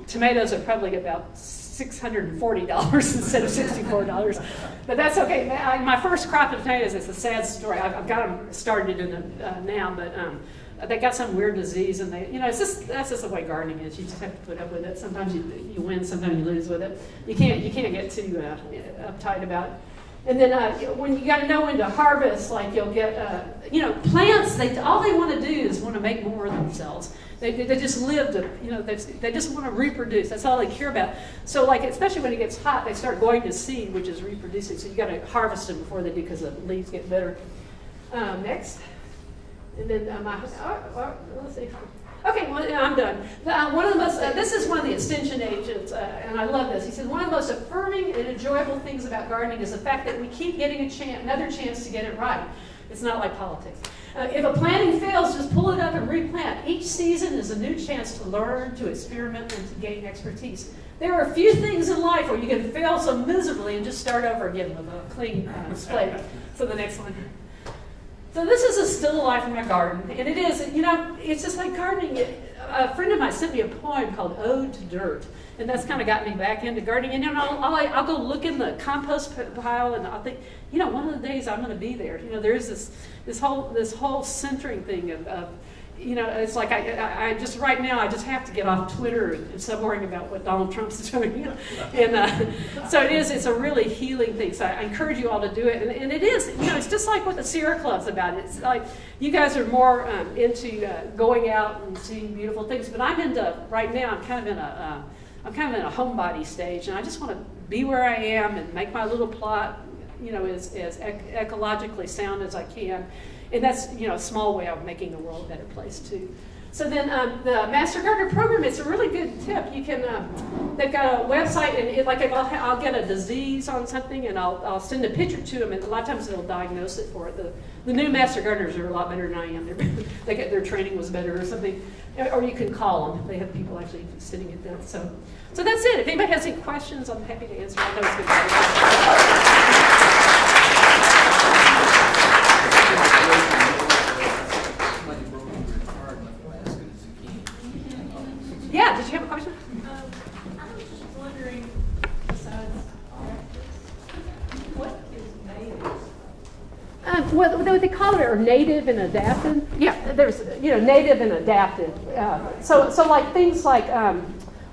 M: tomatoes are probably about $640 instead of $64, but that's okay. My first crop of tomatoes, it's a sad story. I've got them started now, but they got some weird disease, and that's just the way gardening is. You just have to put up with it. Sometimes you win, sometimes you lose with it. You can't get too uptight about it. And then when you got to know when to harvest, like you'll get plants. All they want to do is want to make more of themselves. They just live to they just want to reproduce. That's all they care about. So like especially when it gets hot, they start going to seed, which is reproducing. So you got to harvest them before they do because the leaves get bitter. Next. And then let's see. Okay, well, I'm done. One of the most, this is one of the extension agents, and I love this. He said, one of the most affirming and enjoyable things about gardening is the fact that we keep getting another chance to get it right. It's not like politics. If a planting fails, just pull it up and replant. Each season is a new chance to learn, to experiment, and to gain expertise. There are a few things in life where you can fail so miserably and just start over again with a clean slate. So the next one. So this is a still life in my garden, and it is, it's just like gardening. A friend of mine sent me a poem called Ode to Dirt, and that's kind of got me back into gardening. And I'll go look in the compost pile, and I'll think, one of the days I'm going to be there. There is this whole centering thing of it's like I just right now I just have to get off Twitter and stop worrying about what Donald Trump's doing. And so it's a really healing thing. So I encourage you all to do it. And it is, it's just like what the Sierra Club's about. It's like you guys are more into going out and seeing beautiful things, but I'm into right now. I'm kind of in a homebody stage, and I just want to be where I am and make my little plot, as ecologically sound as I can. And that's, a small way of making the world a better place, too. So then the Master Gardener program, it's a really good tip. You can, they've got a website, and if I'll get a disease on something, and I'll send a picture to them, and a lot of times they'll diagnose it for it. The new Master Gardeners are a lot better than I am. Their training was better or something. Or you can call them. They have people actually sitting at them. So that's it. If anybody has any questions, I'm happy to answer. I know it's good. Yeah, did you have a question?
F: I was just wondering, besides what is native?
M: What they call it are native and adapted. Yeah, there's native and adapted. So like things like I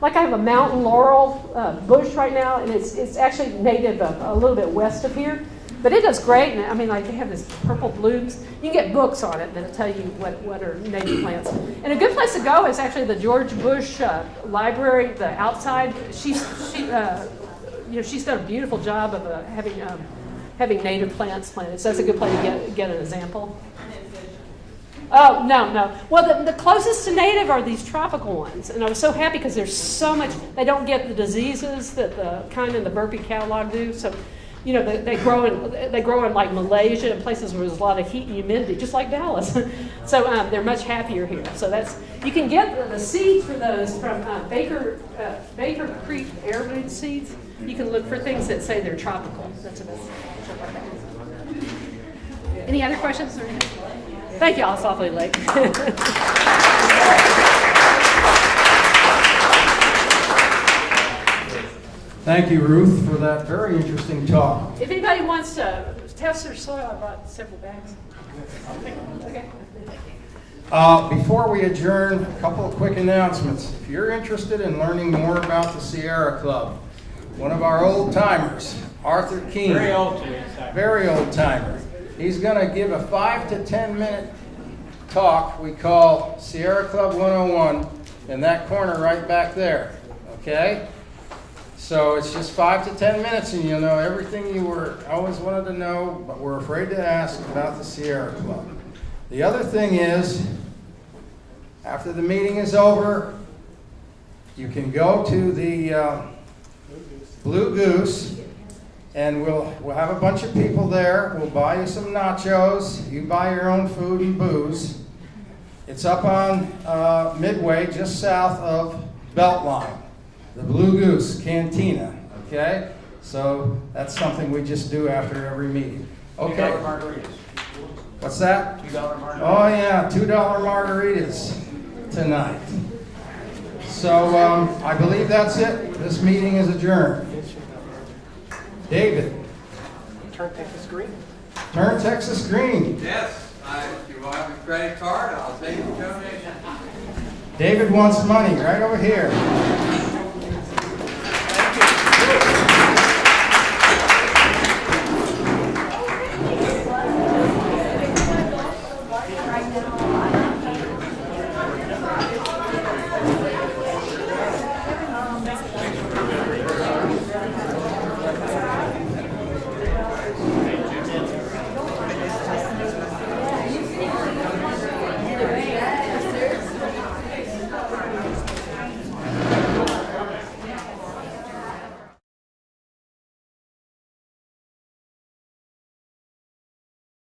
M: have a mountain laurel bush right now, and it's actually native a little bit west of here. But it does great, and they have this purple blooms. You can get books on it that'll tell you what are native plants. And a good place to go is actually the George Bush Library, the outside. She's done a beautiful job of having native plants planted. So that's a good place to get an example. Oh, no. Well, the closest to native are these tropical ones. And I was so happy because there's so much, they don't get the diseases that the kind in the Burpee catalog do. So they grow in like Malaysia and places where there's a lot of heat and humidity, just like Dallas. So they're much happier here. So you can get the seeds for those from Baker Creek heirloom seeds. You can look for things that say they're tropical. That's what Any other questions or anything? Thank you all. It's awfully late.
A: Thank you, Ruth, for that very interesting talk.
M: If anybody wants to test their soil, I brought several bags. Okay.
A: Before we adjourn, a couple of quick announcements. If you're interested in learning more about the Sierra Club, one of our old timers, Arthur Keene, very old timer, he's going to give a 5 to 10 minute talk we call Sierra Club 101 in that corner right back there. Okay? So it's just 5 to 10 minutes, and you'll know everything you always wanted to know, but were afraid to ask about the Sierra Club. The other thing is, after the meeting is over, you can go to the Blue Goose, and we'll have a bunch of people there. We'll buy you some nachos. You buy your own food and booze. It's up on Midway, just south of Beltline. The Blue Goose Cantina, okay? So that's something we just do after every meeting. Okay.
G: $2 margaritas.
A: What's that?
G: $2 margaritas.
A: Oh yeah, $2 margaritas tonight. So I believe that's it. This meeting is adjourned. David.
J: Turn Texas green.
A: Turn Texas green.
K: Yes, if you want a credit card, I'll take the donation.
A: David wants money right over here.